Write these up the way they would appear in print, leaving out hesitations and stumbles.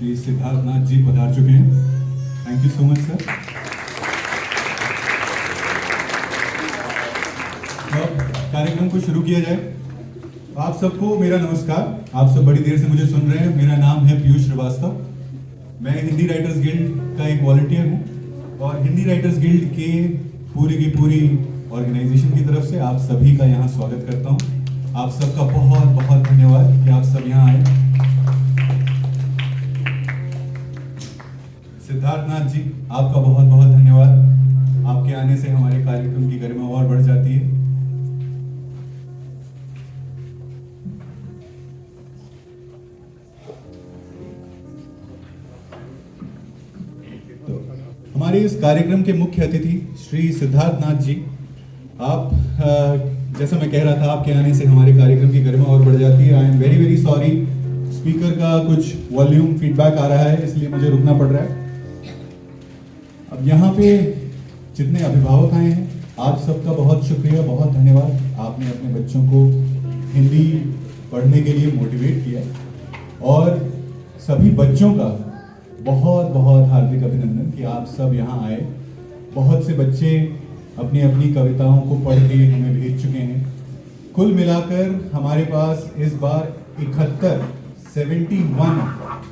श्री सिद्धार्थ नाथ जी पधार चुके हैं। Thank you so much sir. कार्यक्रम को शुरू किया जाए। आप सबको मेरा नमस्कार। आप सब बड़ी देर से मुझे सुन रहे हैं। मेरा नाम है पीयूष श्रीवास्तव। मैं हिंदी राइटर्स गिल्ड का एक वॉलंटियर हूँ और हिंदी राइटर्स गिल्ड के पूरी की पूरी ऑर्गेनाइजेशन की तरफ से आप सभी का यहाँ स्वागत करता हूँ। आप सबका बहुत बहुत धन्यवाद कि आप सब यहाँ आए। सिद्धार्थ नाथ जी, आपका बहुत बहुत धन्यवाद। आपके आने से हमारे कार्यक्रम की गरिमा और बढ़ जाती है। तो हमारे इस कार्यक्रम के मुख्य अतिथि श्री सिद्धार्थ नाथ जी, आप जैसा मैं कह रहा था, आपके आने से हमारे कार्यक्रम की गरिमा और बढ़ जाती है। I am very very sorry, speaker का कुछ वॉल्यूम फीडबैक आ रहा है, इसलिए मुझे रुकना पड़ रहा है। अब यहाँ पे जितने अभिभावक आए हैं, आप सबका बहुत शुक्रिया, बहुत धन्यवाद। आपने अपने बच्चों को हिंदी पढ़ने के लिए मोटिवेट किया और सभी बच्चों का बहुत बहुत हार्दिक अभिनंदन कि आप सब यहाँ आए। बहुत से बच्चे अपनी अपनी कविताओं को पढ़ के हमें भेज चुके हैं। कुल मिलाकर हमारे पास इस बार 71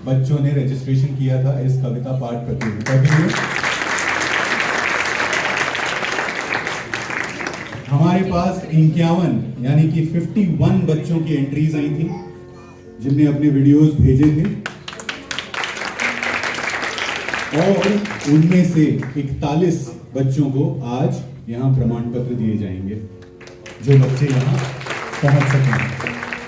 बच्चों ने रजिस्ट्रेशन किया था इस कविता पाठ प्रतियोगिता के लिए। हमारे पास 51 यानी कि 51 बच्चों की एंट्रीज आई थी जिनने अपने वीडियोस भेजे थे और उनमें से 41 बच्चों को आज यहाँ प्रमाण पत्र दिए जाएंगे जो बच्चे यहाँ पहुँच सकें।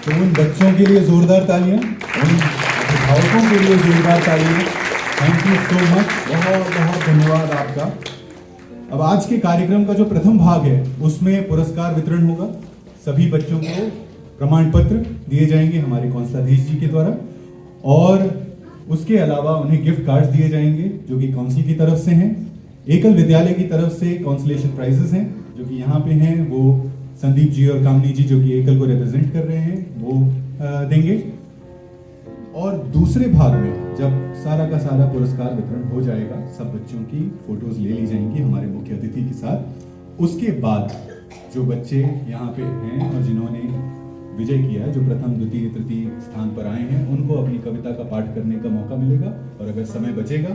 तो उन बच्चों के लिए जोरदार तालियां, उन अभिभावकों के लिए जोरदार तालियां। थैंक यू सो मच, बहुत बहुत धन्यवाद आपका। अब आज के कार्यक्रम का जो प्रथम भाग है उसमें पुरस्कार वितरण होगा। सभी बच्चों को प्रमाण पत्र दिए जाएंगे हमारे कौंसलाधीश जी के द्वारा और उसके अलावा उन्हें गिफ्ट कार्ड्स दिए जाएंगे जो कि काउंसिल की तरफ से हैं। एकल विद्यालय की तरफ से कंसोलेशन प्राइजेस हैं जो कि यहाँ पे हैं, वो संदीप जी और कामनी जी जो कि एकल को रिप्रेजेंट कर रहे हैं वो देंगे। और दूसरे भाग में जब सारा का सारा पुरस्कार वितरण हो जाएगा, सब बच्चों की फोटोज ले ली जाएंगी हमारे मुख्य अतिथि के साथ। उसके बाद जो बच्चे यहाँ पे हैं और जिन्होंने विजय किया है, जो प्रथम द्वितीय तृतीय स्थान पर आए हैं, उनको अपनी कविता का पाठ करने का मौका मिलेगा और अगर समय बचेगा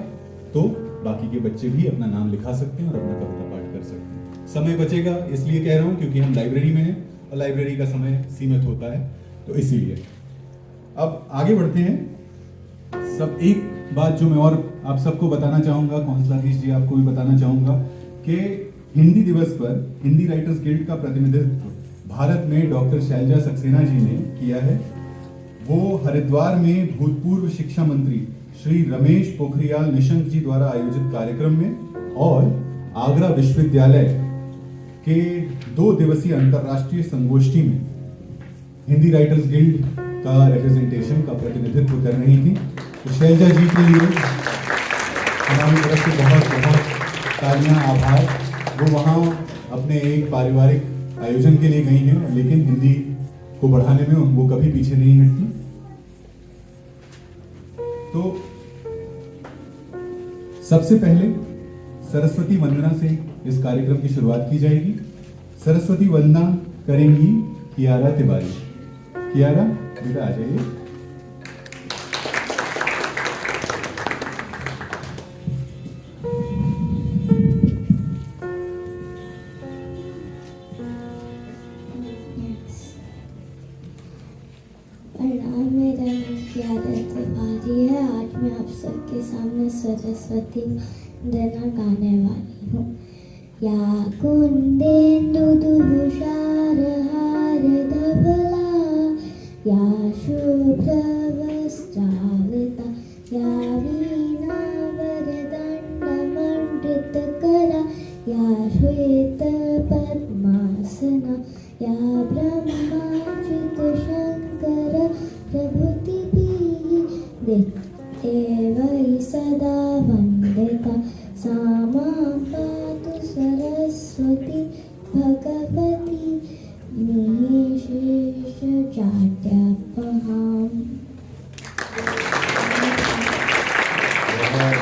तो बाकी के बच्चे भी अपना नाम लिखा सकते हैं और अपना कविता पाठ कर सकते हैं। समय बचेगा इसलिए कह रहा हूँ क्योंकि हम लाइब्रेरी में हैं और लाइब्रेरी का समय सीमित होता है, तो इसीलिए। अब आगे बढ़ते हैं। सब एक बात जो मैं और आप सबको बताना चाहूँगा, कौंसलाधीश जी आपको भी बताना चाहूँगा कि हिंदी दिवस पर हिंदी राइटर्स गिल्ड का प्रतिनिधित्व भारत में डॉक्टर शैलजा सक्सेना जी ने किया है। वो हरिद्वार में भूतपूर्व शिक्षा मंत्री श्री रमेश पोखरियाल निशंक जी द्वारा आयोजित कार्यक्रम में और आगरा विश्वविद्यालय के 2 दिवसीय अंतर्राष्ट्रीय संगोष्ठी में हिंदी राइटर्स गिल्ड का रिप्रेजेंटेशन का प्रतिनिधित्व कर रही थी। तो शैलजा जी के लिए हमारी तरफ से बहुत बहुत तालियां, आभार। वो वहाँ अपने एक पारिवारिक आयोजन के लिए गई हैं लेकिन हिंदी को बढ़ाने में वो कभी पीछे नहीं हटती। तो सबसे पहले सरस्वती वंदना से इस कार्यक्रम की शुरुआत की जाएगी। सरस्वती वंदना करेंगी कियारा तिवारी। कियारा बेटा आ जाइए। मेरा कियारा तिवारी है। आज मैं आप सबके सामने सरस्वती वंदना गाने वाली हूँ। या कुंदेन्दु तुषार हार धवला, या शुभ्रवस्त्रावृता, या वीणा वरदण्ड मण्डितकरा, या श्वेत पद्मासना, या ब्रह्माच्युत शङ्कर प्रभृतिभिः एवै सदा वन्दिता। सा मां पातु सरस्वती भगवती निःशेषजाड्यापहाम्।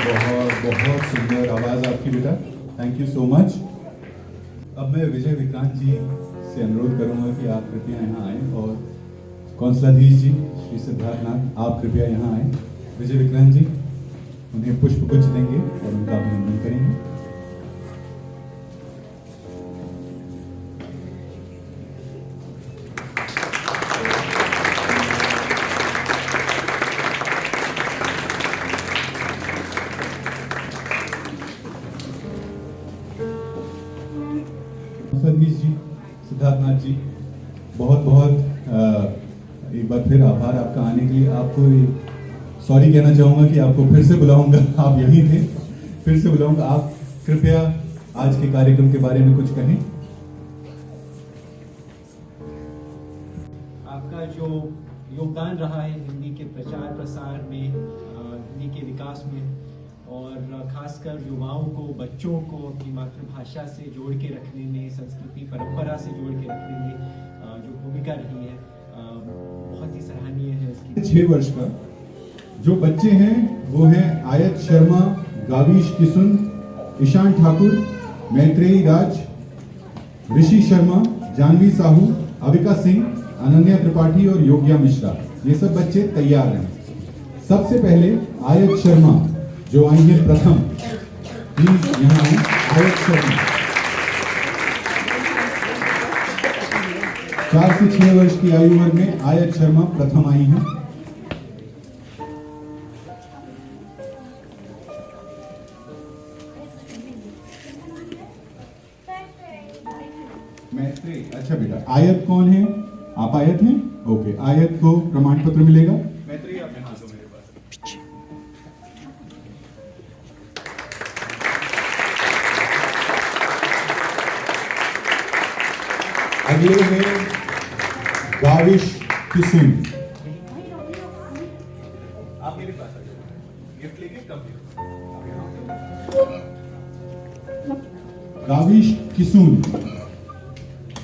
बहुत बहुत सुंदर आवाज़ आपकी बेटा, थैंक यू सो मच। अब मैं विजय विक्रांत जी से अनुरोध करूंगा कि आप कृपया यहाँ आएं और कौंसलाधीश जी श्री सिद्धार्थनाथ आप कृपया यहाँ आएं। विजय विक्रांत जी उन्हें पुष्पगुच्छ देंगे और उनका अभिनंदन करेंगे। कौंसलाधीश जी सिद्धार्थनाथ जी बहुत बहुत एक बार फिर आभार आपका आने के लिए। आपको सॉरी कहना चाहूँगा कि आपको फिर से बुलाऊंगा, आप यहीं थे, फिर से बुलाऊंगा। आप कृपया आज के कार्यक्रम के बारे में कुछ कहें। आपका जो योगदान रहा है हिंदी के प्रचार प्रसार में, हिंदी के विकास में, और खासकर युवाओं को, बच्चों को अपनी मातृभाषा से जोड़ के रखने में, संस्कृति परंपरा से जोड़ के रखने में जो भूमिका रही है बहुत ही सराहनीय है इसकी। 6 वर्ष का जो बच्चे हैं वो हैं आयत शर्मा, गाविश किसुन, ईशान ठाकुर, मैत्रेयी राज, ऋषि शर्मा, जानवी साहू, अविका सिंह, अनन्या त्रिपाठी और योग्या मिश्रा। ये सब बच्चे तैयार हैं। सबसे पहले आयत शर्मा जो आई है प्रथम, प्लीज यहाँ आए। आयत शर्मा 4 से 6 वर्ष की आयु वर्ग में आयत शर्मा प्रथम आई हैं। मैत्रेयी, अच्छा बेटा आयत कौन है? आप आयत हैं? ओके, आयत को प्रमाण पत्र मिलेगा। मैत्रेयी आप यहाँ दो मेरे पास। अगले हैं गाविश किसुन। आप मेरे पास आ जाओ, गिफ्ट लेके कब गाविश किसुन।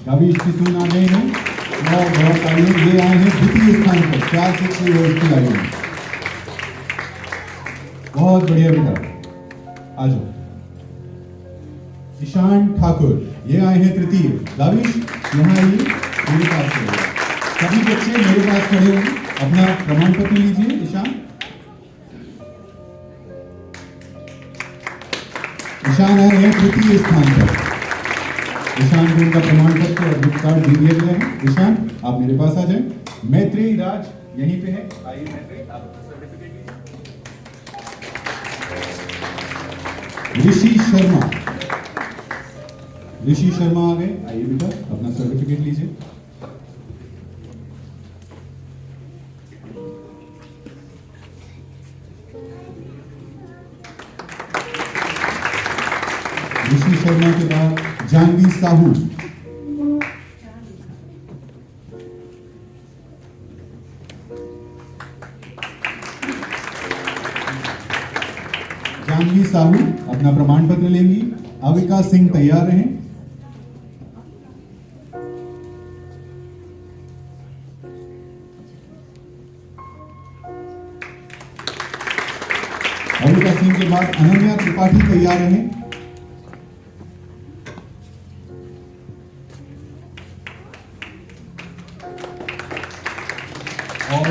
गाविश किसुन आ गए हैं और बहुत आगे ये आए हैं द्वितीय स्थान पर 4 से 6 वर्ष की आयु में। बहुत बढ़िया बेटा, आ जाओ। ईशान ठाकुर ये आए हैं तृतीय। गाविश यहाँ आइए, मेरे पास खड़े। सभी बच्चे मेरे पास खड़े होंगे, अपना प्रमाण पत्र लीजिए। ईशान आ रहे हैं तृतीय स्थान पर। ईशान को उनका प्रमाण पत्र और गिफ्ट कार्ड दे दिया गया है। ईशान आप मेरे पास आ जाएं। मैत्रेयी राज यहीं पे है, आइए मैत्रेयी आप सर्टिफिकेट लीजिए। ऋषि शर्मा आ गए, आइए बेटा अपना सर्टिफिकेट लीजिए। ऋषि शर्मा के बाद जानवी साहू। जानवी साहू अपना प्रमाण पत्र लेंगी। अविका सिंह तैयार रहें। अविका सिंह के बाद अनन्या त्रिपाठी तैयार रहें। और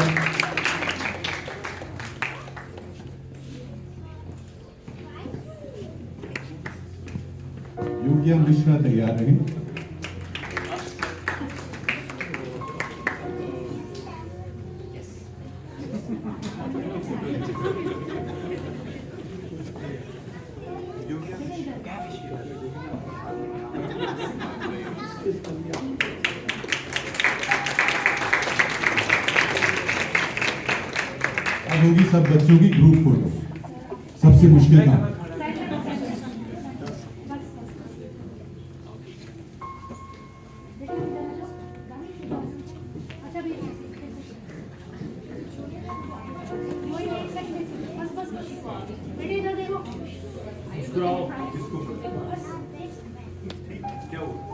योग्या मिश्रा तैयार रहें। अब होगी सब बच्चों की ग्रुप फोटो, सबसे मुश्किल काम।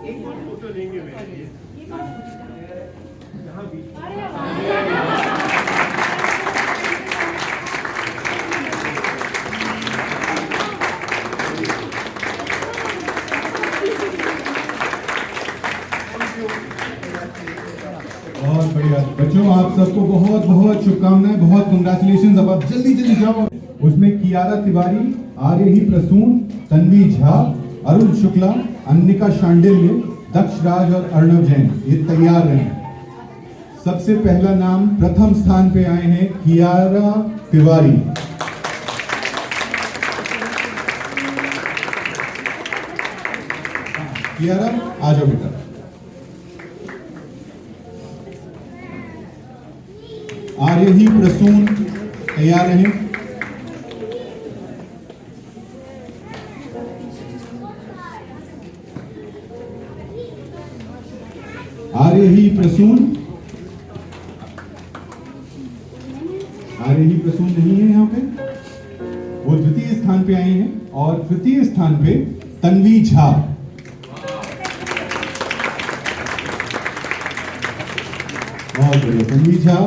एक फोटो लेंगे बच्चों आप सबको बहुत बहुत शुभकामनाएं, बहुत कंग्रेचुलेशन। अब आप जल्दी जल्दी जाओ। उसमें कियारा तिवारी, आर्यही प्रसून, तन्वी झा, अरुण शुक्ला, अन्निका शांडिल्य, दक्ष राज और अर्णव जैन ये तैयार रहे। सबसे पहला नाम प्रथम स्थान पे आए हैं कियारा तिवारी। कियारा आ जाओ बेटा। आर्यही प्रसून तैयार रहे। आर्यही प्रसून, आर्यही प्रसून नहीं है यहाँ पे, वो द्वितीय स्थान पे आए हैं। और तृतीय स्थान पे तन्वी झा। बहुत बढ़िया तन्वी झा,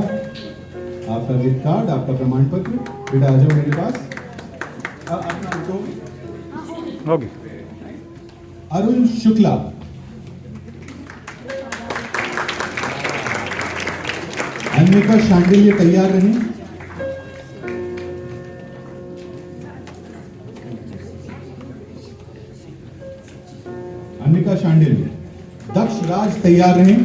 आपका गिफ्ट कार्ड, आपका प्रमाण पत्र। बेटा आ जाओ मेरे पास। अपना हो गया। अरुण शुक्ला, अन्निका शांडिल्य तैयार रहे। अन्निका शांडिल्य। दक्ष राज तैयार रहे।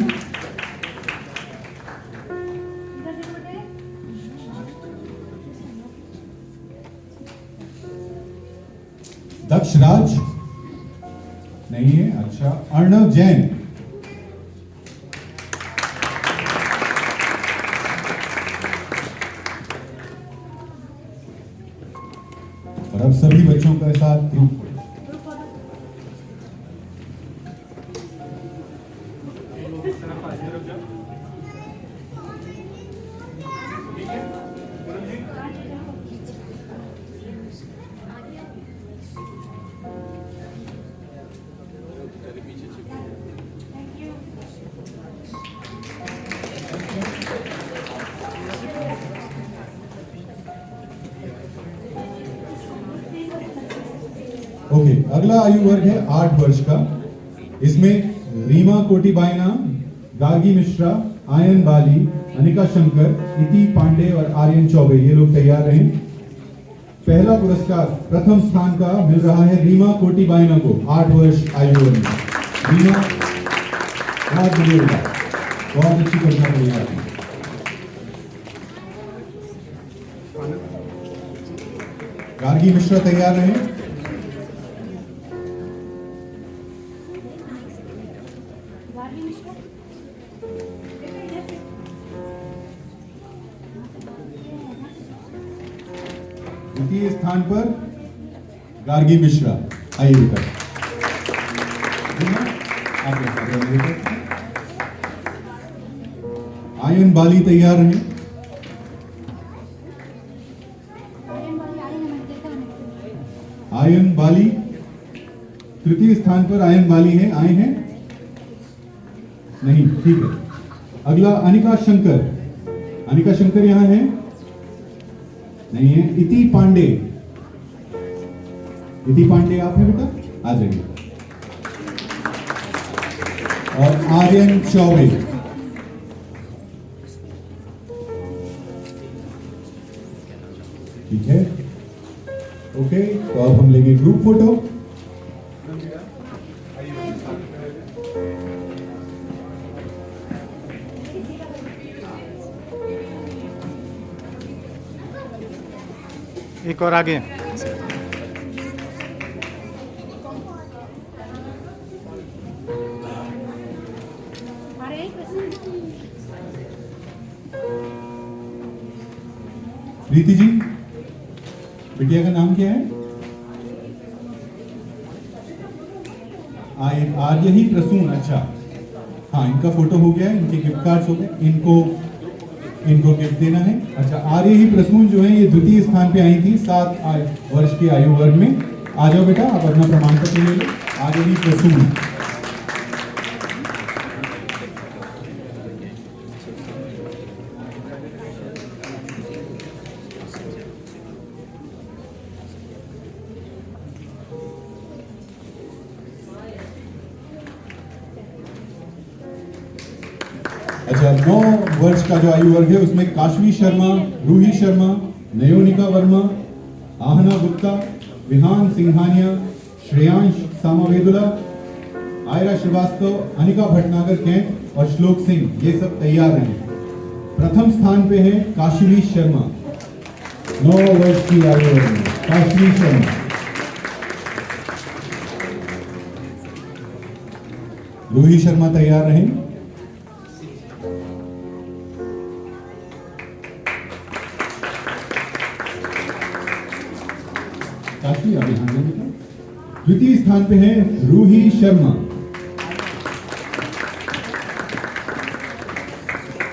दक्ष राज नहीं है, अच्छा। अर्णव जैन, और अब सभी बच्चों के साथ ग्रुप। ओके, अगला आयु वर्ग है 8 वर्ष का। इसमें रीमा कोटिबाइना, गार्गी मिश्रा, आयन बाली, अनिका शंकर, इति पांडे और आर्यन चौबे ये लोग तैयार रहे। पहला पुरस्कार प्रथम स्थान का मिल रहा है रीमा कोटिबाइना को, 8 वर्ष आयु वर्ग में। रीमा बहुत बढ़िया, बहुत अच्छी कल्पना करी आपने। गार्गी मिश्रा तैयार रहे। द्वितीय स्थान पर गार्गी मिश्रा, आइए बेटा। आयन बाली तैयार रहे। आयन बाली तृतीय स्थान पर आयन बाली है, आए हैं नहीं, ठीक है। अगला अनिका शंकर, अनिका शंकर यहां है नहीं है। इति पांडे, इति पांडे आप हैं बेटा, आ जाइए। और आर्यन चौबे, ठीक है। ओके, तो अब हम लेंगे ग्रुप फोटो। एक और आगे। प्रीति जी, बिटिया का नाम क्या है? आर्यही प्रसून, अच्छा। हाँ, इनका फोटो हो गया है, इनके गिफ्ट कार्ड्स हो गए, इनको गिफ्ट देना है। अच्छा, आर्यही प्रसून जो है ये द्वितीय स्थान पे आई थी 7 वर्ष की आयु वर्ग में। आ जाओ बेटा, आप अपना प्रमाण पत्र ले लो। आर्यही प्रसून, अच्छा। और 9 वर्ष का जो आयु वर्ग है उसमें काशवी शर्मा, रूही शर्मा, नयोनिका वर्मा, आहना गुप्ता, विहान सिंघानिया, श्रेयांश सामावेदुला, आयरा श्रीवास्तव, अनिका भटनागर कैंट और श्लोक सिंह, ये सब तैयार हैं। प्रथम स्थान पे है काशवी शर्मा, 9 वर्ष की आयु वर्ग में काशवी शर्मा। रूही शर्मा तैयार रहें। काफी आगे हाँ बेटा। द्वितीय स्थान पे है रूही शर्मा।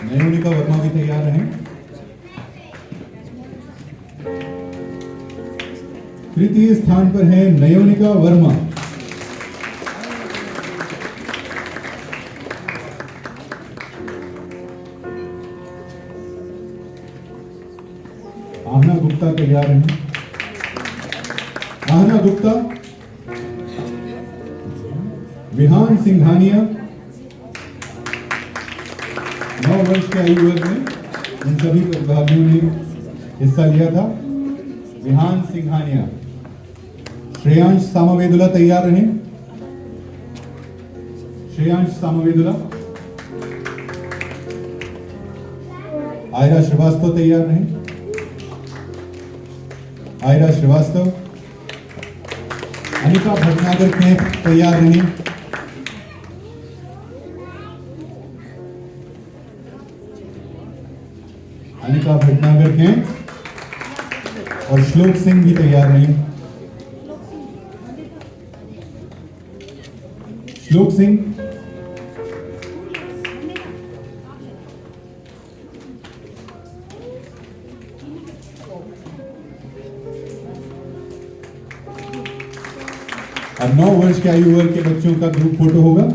नयोनिका वर्मा भी तैयार रहें। तृतीय स्थान पर है नयोनिका वर्मा। आहना गुप्ता तैयार हैं। आहना गुप्ता, विहान सिंघानिया, 9 वर्ष के आयु वर्ग में इन सभी प्रतिभागियों ने हिस्सा लिया था। विहान सिंघानिया। श्रेयांश सामावेदुला तैयार रहें। श्रेयांश सामावेदुला। आयरा श्रीवास्तव तैयार रहें। आयरा श्रीवास्तव। अनिका भटनागर कैंप तैयार रहें। अनिका भटनागर कैंप और श्लोक सिंह भी तैयार रहें। श्लोक सिंह। अब 9 वर्ष के आयु वर्ग के बच्चों का ग्रुप फोटो होगा।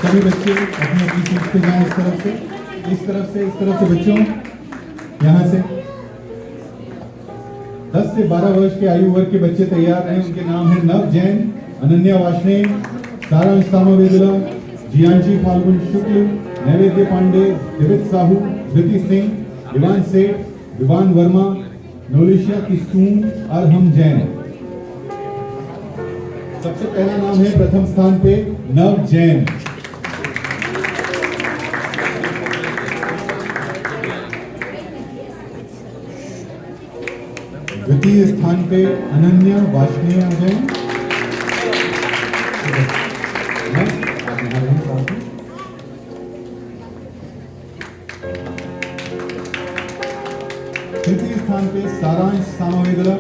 सभी बच्चे अपनी अपनी सीट पे जाएं। इस तरफ से, इस तरफ से, इस तरफ से बच्चों, यहाँ से 10 से 12 वर्ष के आयु वर्ग के बच्चे तैयार हैं। उनके नाम है नव जैन, अनन्या वाशने, सारांश सामावेदुला, जियांशी फाल्गुन शुक्ल, नैवेद्य पांडे, दिवित साहू, धृति सिंह, विवान सेठ, विवान वर्मा, नोलिशिया किस्तून, अरहम जैन। सबसे पहला नाम है प्रथम स्थान पे नव जैन। द्वितीय स्थान पे अनन्या वाशने आ जाए। तृतीय स्थान पे सारांश सामावेदुला।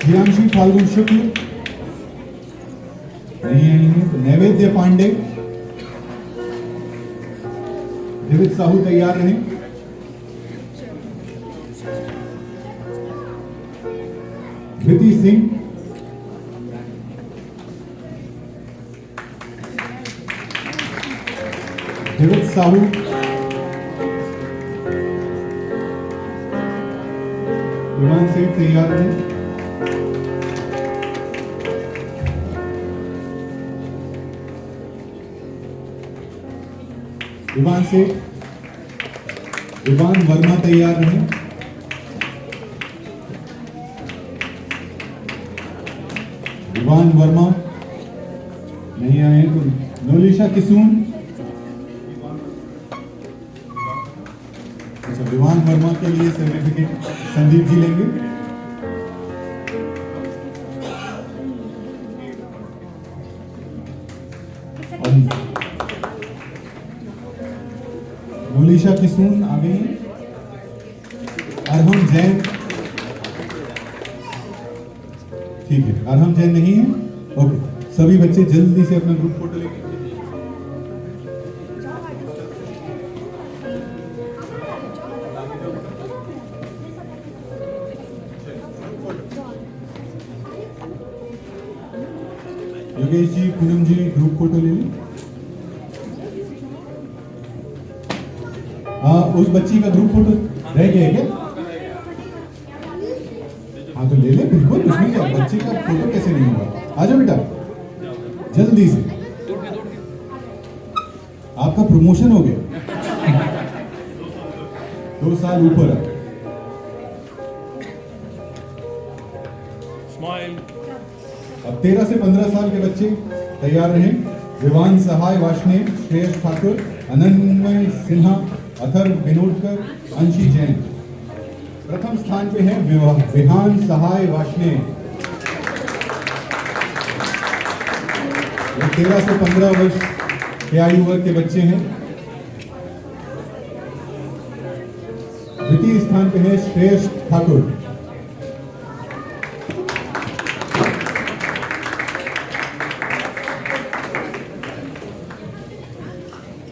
जियांशी फाल्गुन शुक्ल नहीं आई है तो नैवेद्य पांडे, दिवित साहू तैयार रहें। धृति सिंह, दिवित साहू, विमान सेठ तैयार रहें। विवान से विवान वर्मा तैयार रहें। विवान वर्मा नहीं आए तो नोलिशा किसून। अच्छा, विवान वर्मा के लिए सर्टिफिकेट संदीप जी लेंगे। नोलिशा किसून आ गई। अरहम जैन, ठीक है, अरहम जैन नहीं है, ओके। सभी बच्चे जल्दी से अपना ग्रुप फोटो लेके योगेश जी, पूनम जी, ग्रुप फोटो ले लें। हाँ, उस बच्ची का ग्रुप फोटो रह गया है क्या? हाँ तो ले ले, बिल्कुल कुछ नहीं है, बच्चे का फोटो कैसे नहीं होगा। आ जाओ बेटा जल्दी से, आपका प्रमोशन हो गया 2 साल ऊपर है। स्माइल। अब 13 से 15 साल के बच्चे तैयार रहें। विवान सहाय वार्ष्णेय, श्रेयस ठाकुर, अनन्वय सिन्हा, अथर्व विनोदकर, अंशी जैन। प्रथम स्थान पे है विहान सहाय वार्ष्णेय। ये 13 से 15 वर्ष के आयु वर्ग के बच्चे हैं। द्वितीय स्थान पे है श्रेयस ठाकुर।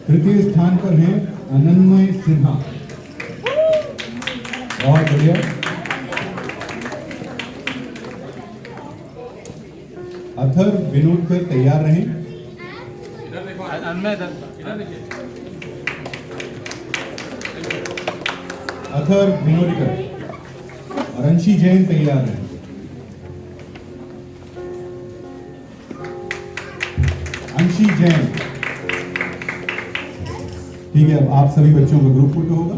तृतीय स्थान पर है अनन्वय सिन्हा। बहुत बढ़िया। अथर्व विनोदकर तैयार रहें। अथर्व विनोदकर और अंशी जैन तैयार रहें। अंशी जैन, ठीक है। अब आप सभी बच्चों का ग्रुप फोटो होगा।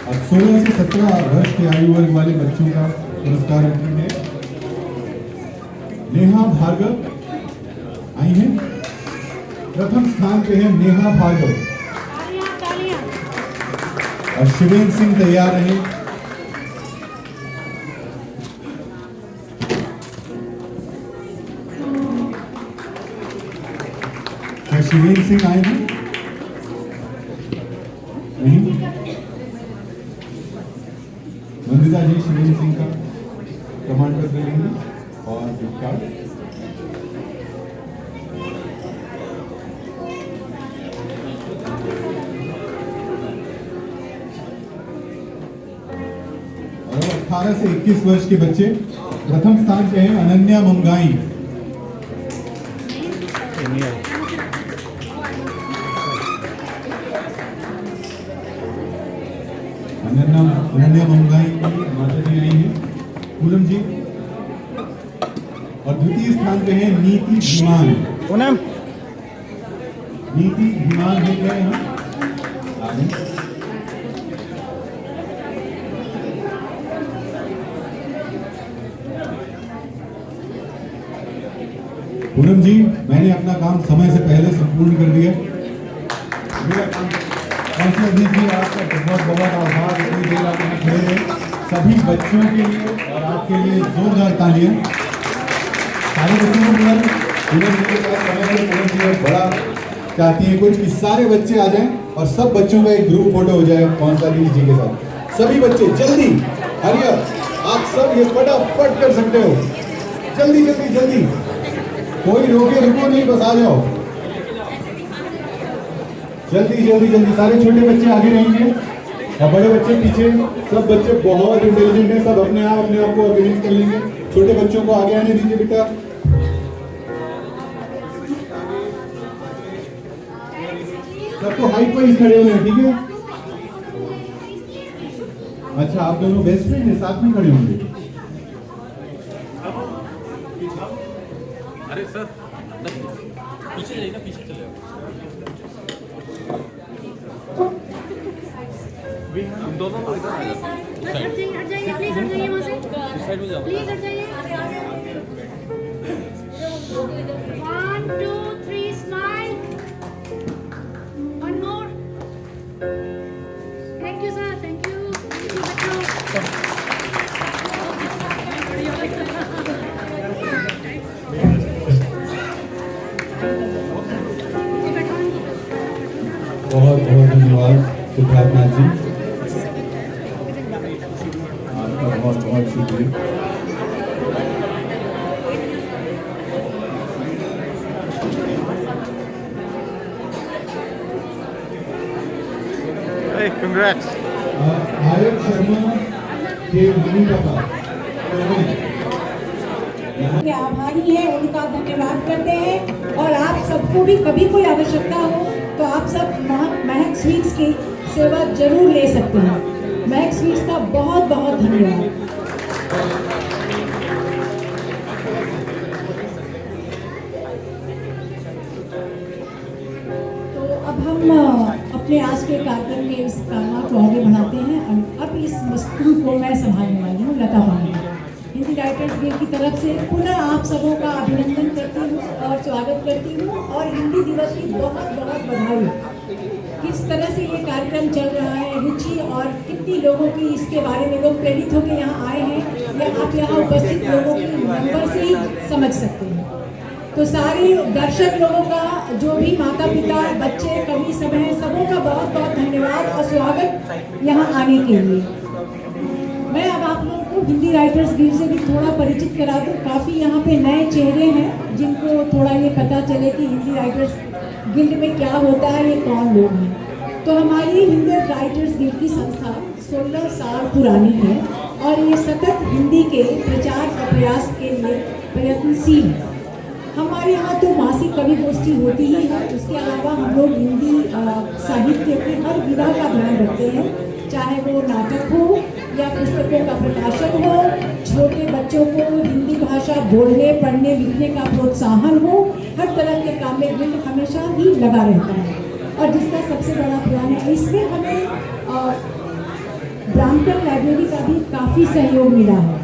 अब 16 से 17 वर्ष के आयु वर्ग वाले बच्चों का पुरस्कार है नेहा भार्गव आई हैं। प्रथम स्थान पे है नेहा भार्गव और शिवेंद्र सिंह तैयार रहे। क्या शिवेंद्र सिंह आए हैं? नहीं। वंदिता जी शिवेंद्र सिंह का प्रमाण पत्र लेंगे और गिफ्ट कार्ड। और 18 से 21 वर्ष के बच्चे प्रथम स्थान पे हैं अनन्या मुंगाई। अनन्या मुंगाई की माता जी आई हैं, पूनम जी। और द्वितीय स्थान पे है नीति धीमान। पूनम, नीति धीमान है क्या यहाँ? पूनम जी, मैंने अपना काम समय से पहले संपूर्ण कर दिया। मेरा काम काउंसलर जी की आपका बहुत बहुत आभार। इतनी देर आप यहाँ खड़े हैं। सभी बच्चों के लिए और आपके लिए जोरदार तालियां। सारे बच्चों को पूनम जी के साथ समय से पूनम जी बड़ा चाहती हैं कुछ कि सारे बच्चे आ जाएं और सब बच्चों का एक ग्रुप फोटो हो जाए काउंसलर जी के साथ। सभी बच्चे जल्दी, हरी आप सब ये फटाफट कर सकते हो। जल्दी जल्दी जल्दी, कोई रोके रुको नहीं, बस आ जाओ जल्दी जल्दी जल्दी। सारे छोटे बच्चे आगे रहेंगे और बड़े बच्चे पीछे। सब बच्चे बहुत इंटेलिजेंट हैं, सब अपने आप को ऑर्गेनाइज कर लेंगे। छोटे बच्चों को आगे आने दीजिए बेटा। सबको हाइट वाइज खड़े होने हैं, ठीक है? अच्छा, आप दोनों बेस्ट फ्रेंड हैं, साथ में खड़े होंगे। अरे सर पीछे जाइए ना, पीछे चले हम दोनों इधर आ जाओ। हट जाइए प्लीज, हट जाइए वहाँ से, साइड में जाओ प्लीज हट जाइए। 1 2 3 smile. One more. Thank you sir, thank you बच्चों। सिद्धार्थनाथ जी, आपका बहुत बहुत शुक्रिया। Hey, congrats. आरएफ शर्मा के मम्मी पापा के आभारी हैं, उनका धन्यवाद करते हैं। और आप सबको भी कभी कोई आवश्यकता हो तो आप सब महक स्वीट्स की सेवा जरूर ले सकते हैं। महक स्वीट्स का बहुत बहुत धन्यवाद। तो अब हम अपने आज के कार्यक्रम के इस कामा को आगे बढ़ाते हैं। अब इस वस्तु को मैं संभालने वाली हूँ, लता पांडे। हिंदी राइटर्स गिल्ड की तरफ से पुनः आप सबों का अभिनंदन करती हूँ और स्वागत करती हूँ और हिंदी दिवस की बहुत बहुत बधाई। किस तरह से ये कार्यक्रम चल रहा है, रुचि और कितनी लोगों की इसके बारे में लोग प्रेरित होकर यहाँ आए हैं, या आप यहाँ उपस्थित लोगों की नंबर से ही समझ सकते हैं। तो सारे दर्शक लोगों का, जो भी माता पिता, बच्चे, कवि सब हैं, सबों का बहुत बहुत धन्यवाद और स्वागत यहाँ आने के लिए। मैं अब आप लोगों को हिंदी राइटर्स गिल्ड से भी थोड़ा परिचित करा दूँ। काफ़ी यहाँ पे नए चेहरे हैं जिनको थोड़ा ये पता चले कि हिंदी राइटर्स गिल्ड में क्या होता है, ये कौन लोग हैं। तो हमारी हिंदी राइटर्स गिल्ड की संस्था 16 साल पुरानी है और ये सतत हिंदी के प्रचार और प्रयास के लिए प्रयत्नशील है। हमारे यहाँ तो मासिक कवि गोष्ठी होती ही है, उसके अलावा हम लोग हिंदी साहित्य की हर विधा का ध्यान रखते हैं, चाहे वो नाटक हो या पुस्तकों का प्रकाशन हो, छोटे बच्चों को हिंदी भाषा बोलने, पढ़ने, लिखने का प्रोत्साहन हो, हर तरह के काम में गिल्ड हमेशा ही लगा रहता है। और जिसका सबसे बड़ा प्लान है, इसमें हमें ब्राह्मण लाइब्रेरी का भी काफ़ी सहयोग मिला है।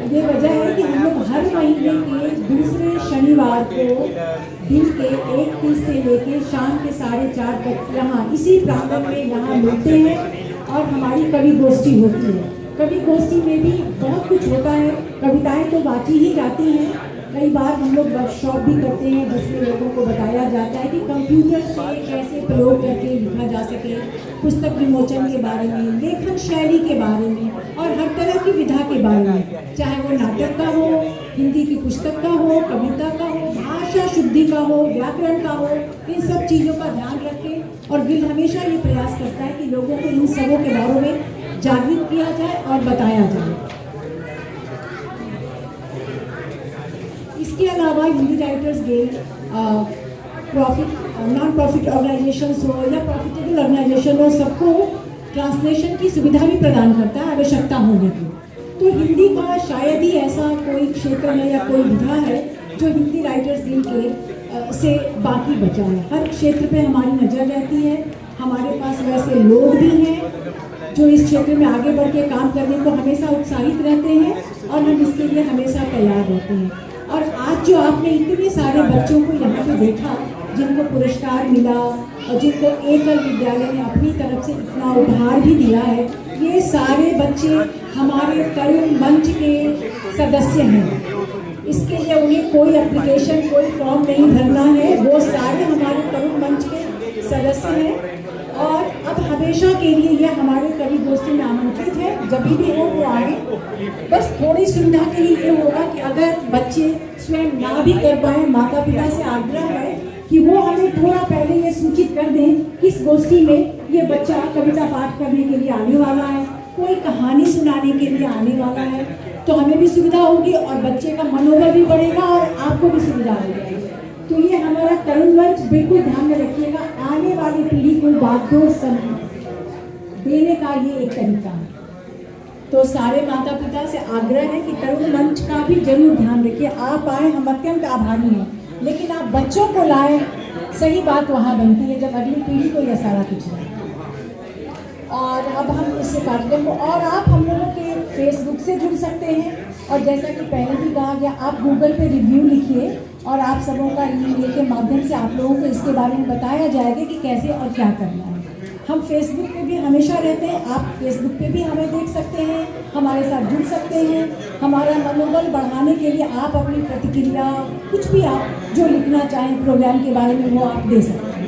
ये वजह है कि हम लोग हर महीने के दूसरे शनिवार को दिन के 1:30 से लेकर शाम के 4:30 तक यहाँ इसी प्रांगण में यहाँ मिलते हैं और हमारी कवि गोष्ठी होती है। कवि गोष्ठी में भी बहुत कुछ होता है, कविताएं तो बाँटी ही जाती हैं, कई बार हम लोग वर्कशॉप भी करते हैं जिसमें लोगों को बताया जाता है कि कंप्यूटर से कैसे प्रयोग करके लिखा जा सके, पुस्तक विमोचन के बारे में, लेखन शैली के बारे में और हर तरह की विधा के बारे में, चाहे वो नाटक का हो, हिंदी की पुस्तक का हो, कविता का हो, भाषा शुद्धि का हो, व्याकरण का हो, इन सब चीज़ों का ध्यान रखें। और गिल्ड हमेशा ये प्रयास करता है कि लोगों को इन सबों के बारे में जागृत किया जाए और बताया जाए। इसके अलावा Hindi writers guild non profit organisations हो या प्रॉफिटेबल ऑर्गेनाइजेशन हो, सबको ट्रांसलेशन की सुविधा भी प्रदान करता है आवश्यकता होने की। तो हिंदी का शायद ही ऐसा कोई क्षेत्र है या कोई विधा है जो हिंदी राइटर्स गिल्ड के से बाकी बचा है। हर क्षेत्र पे हमारी नज़र रहती है, हमारे पास वैसे लोग भी हैं जो इस क्षेत्र में आगे बढ़ के काम करने को हमेशा उत्साहित रहते हैं और हम इसके लिए हमेशा तैयार रहते हैं। और आज जो आपने इतने सारे बच्चों को यहाँ पे देखा जिनको पुरस्कार मिला और जिनको एकल विद्यालय ने अपनी तरफ से इतना उपहार भी दिया है, ये सारे बच्चे हमारे तरुण मंच के सदस्य हैं। इसके लिए उन्हें कोई एप्लीकेशन, कोई फॉर्म नहीं भरना है, वो सारे हमारे तरुण मंच के सदस्य हैं और अब हमेशा के लिए ये हमारे कवि गोष्ठी में आमंत्रित है। जब भी हो वो आए। बस थोड़ी सुविधा के लिए ये होगा कि अगर बच्चे स्वयं ना भी कर पाए, माता पिता से आग्रह है कि वो हमें थोड़ा पहले ये सूचित कर दें किस गोष्ठी में ये बच्चा कविता पाठ करने के लिए आने वाला है, कोई कहानी सुनाने के लिए आने वाला है, तो हमें भी सुविधा होगी और बच्चे का मनोबल भी बढ़ेगा और आपको भी सुविधा हो जाएगी। तो ये हमारा तरुण मंच बिल्कुल ध्यान में रखिएगा, आने वाली पीढ़ी को बागडोर देने का ये एक तरीका है। तो सारे माता पिता से आग्रह है कि तरुण मंच का भी जरूर ध्यान रखिए। आप आए, हम अत्यंत आभारी हैं, लेकिन आप बच्चों को लाएं, सही बात वहाँ बनती है जब अगली पीढ़ी को यह सारा कुछ है। और अब हम इस कार्यक्रम को, और आप हम लोगों के फेसबुक से जुड़ सकते हैं और जैसा कि पहले भी कहा गया, आप गूगल पे रिव्यू लिखिए और आप सबों का ईमेल के माध्यम से आप लोगों को इसके बारे में बताया जाएगा कि कैसे और क्या करना है। हम फेसबुक पे भी हमेशा रहते हैं, आप फेसबुक पे भी हमें देख सकते हैं, हमारे साथ जुड़ सकते हैं। हमारा मनोबल बढ़ाने के लिए आप अपनी प्रतिक्रिया, कुछ भी आप जो लिखना चाहें प्रोग्राम के बारे में, वो आप दे सकते हैं।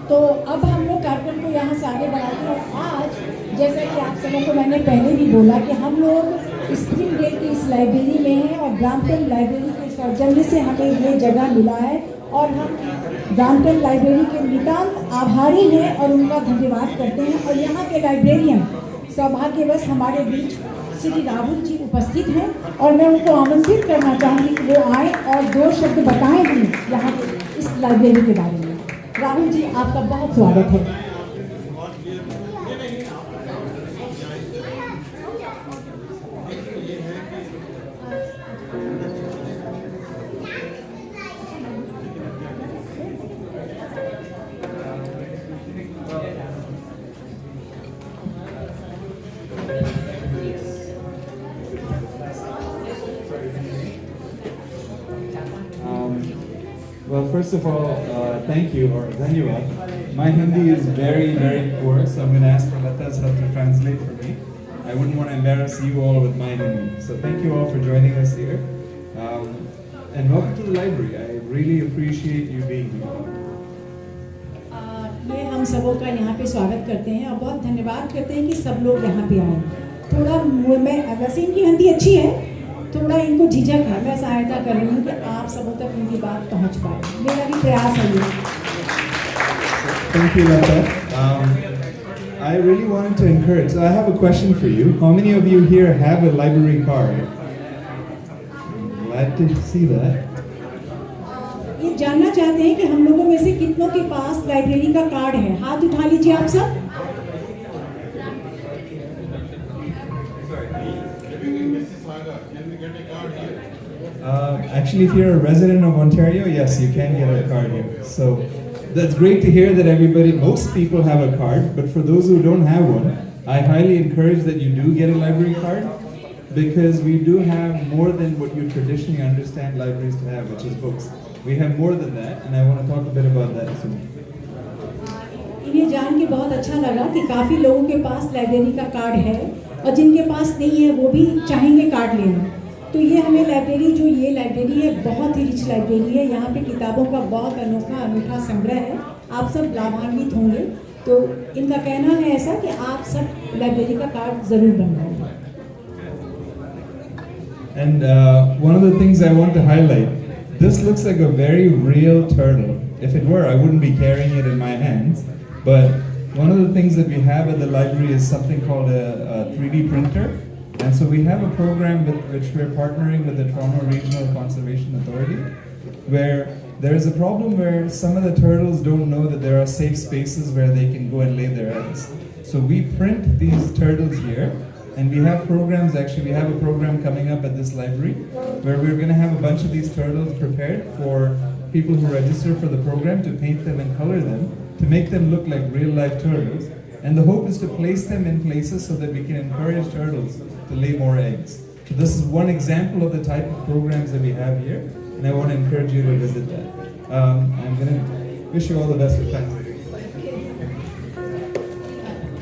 तो अब हम लोग कार्यक्रम को यहाँ से आगे बढ़ाते हैं। और आज जैसा कि आप सबों को मैंने पहले भी बोला कि हम लोग स्प्रिंग डे की इस लाइब्रेरी में हैं और ब्राम्पटन लाइब्रेरी के सौजन्य से हमें ये जगह मिला है और हम ब्राम्पटन लाइब्रेरी के नितांत आभारी हैं और उनका धन्यवाद करते हैं। और यहाँ के लाइब्रेरियन सौभाग्यवश हमारे बीच श्री राहुल जी उपस्थित हैं और मैं उनको आमंत्रित करना चाहूँगी कि वो आए और 2 शब्द बताएं भी यहाँ के इस लाइब्रेरी के बारे में। राहुल जी, आपका बहुत स्वागत है। Well, first of all, thank you, or dhanyawad. My Hindi is very, very poor, so I'm going to ask for Lata's help to translate for me. I wouldn't want to embarrass you all with my Hindi. So thank you all for joining us here. And welcome to the library. I really appreciate you being here. ये हम सबों का यहाँ पे स्वागत करते हैं और बहुत धन्यवाद करते हैं कि सब लोग यहाँ पे आए। थोड़ा मैं वैसे इनकी हिंदी अच्छी है, थोड़ा इनको झिझक है, मैं सहायता कर रही हूँ कि आप सबों तक उनकी बात पहुँच पाए। मेरा भी प्रयास है ये। Thank you, Lata. I really wanted to encourage. So I have a question for you. How many of you here have a library card? Glad to see that. ये जानना चाहते हैं कि हम लोगों में से कितनों के पास लाइब्रेरी का कार्ड है। हाथ उठा लीजिए आप सब। Actually, if you're a resident of Ontario, yes, you can get a card here. So that's great to hear that most people have a card. But for those who don't have one, I highly encourage that you do get a library card, because we do have more than what you traditionally understand libraries to have, which is books. We have more than that, and I want to talk a bit about that soon. इन्हें जान के बहुत अच्छा लगा कि काफ़ी लोगों के पास लाइब्रेरी का कार्ड है और जिनके पास नहीं है वो भी चाहेंगे कार्ड लेना। तो ये हमें लाइब्रेरी, जो ये लाइब्रेरी है, बहुत ही रिच लाइब्रेरी है। यहाँ पे किताबों का बहुत अनूठा संग्रह है। आप सब लाभान्वित होंगे। तो इनका कहना है ऐसा कि आप सब लाइब्रेरी का कार्ड ज़रूर बनवाएंगे। And one of the things I want to highlight, this looks like a very real turtle. If it were, I wouldn't be carrying it in my hands. But one of the things that we have at the library is something called a 3D printer. And so we have a program with which we're partnering with the Toronto Regional Conservation Authority, where there is a problem where some of the turtles don't know that there are safe spaces where they can go and lay their eggs. So we print these turtles here, and we have programs, actually we have a program coming up at this library where we're going to have a bunch of these turtles prepared for people who register for the program to paint them and color them to make them look like real life turtles. And the hope is to place them in places so that we can encourage turtles to lay more eggs. So this is one example of the type of programs that we have here, and I want to encourage you to visit that. I'm going to wish you all the best with that.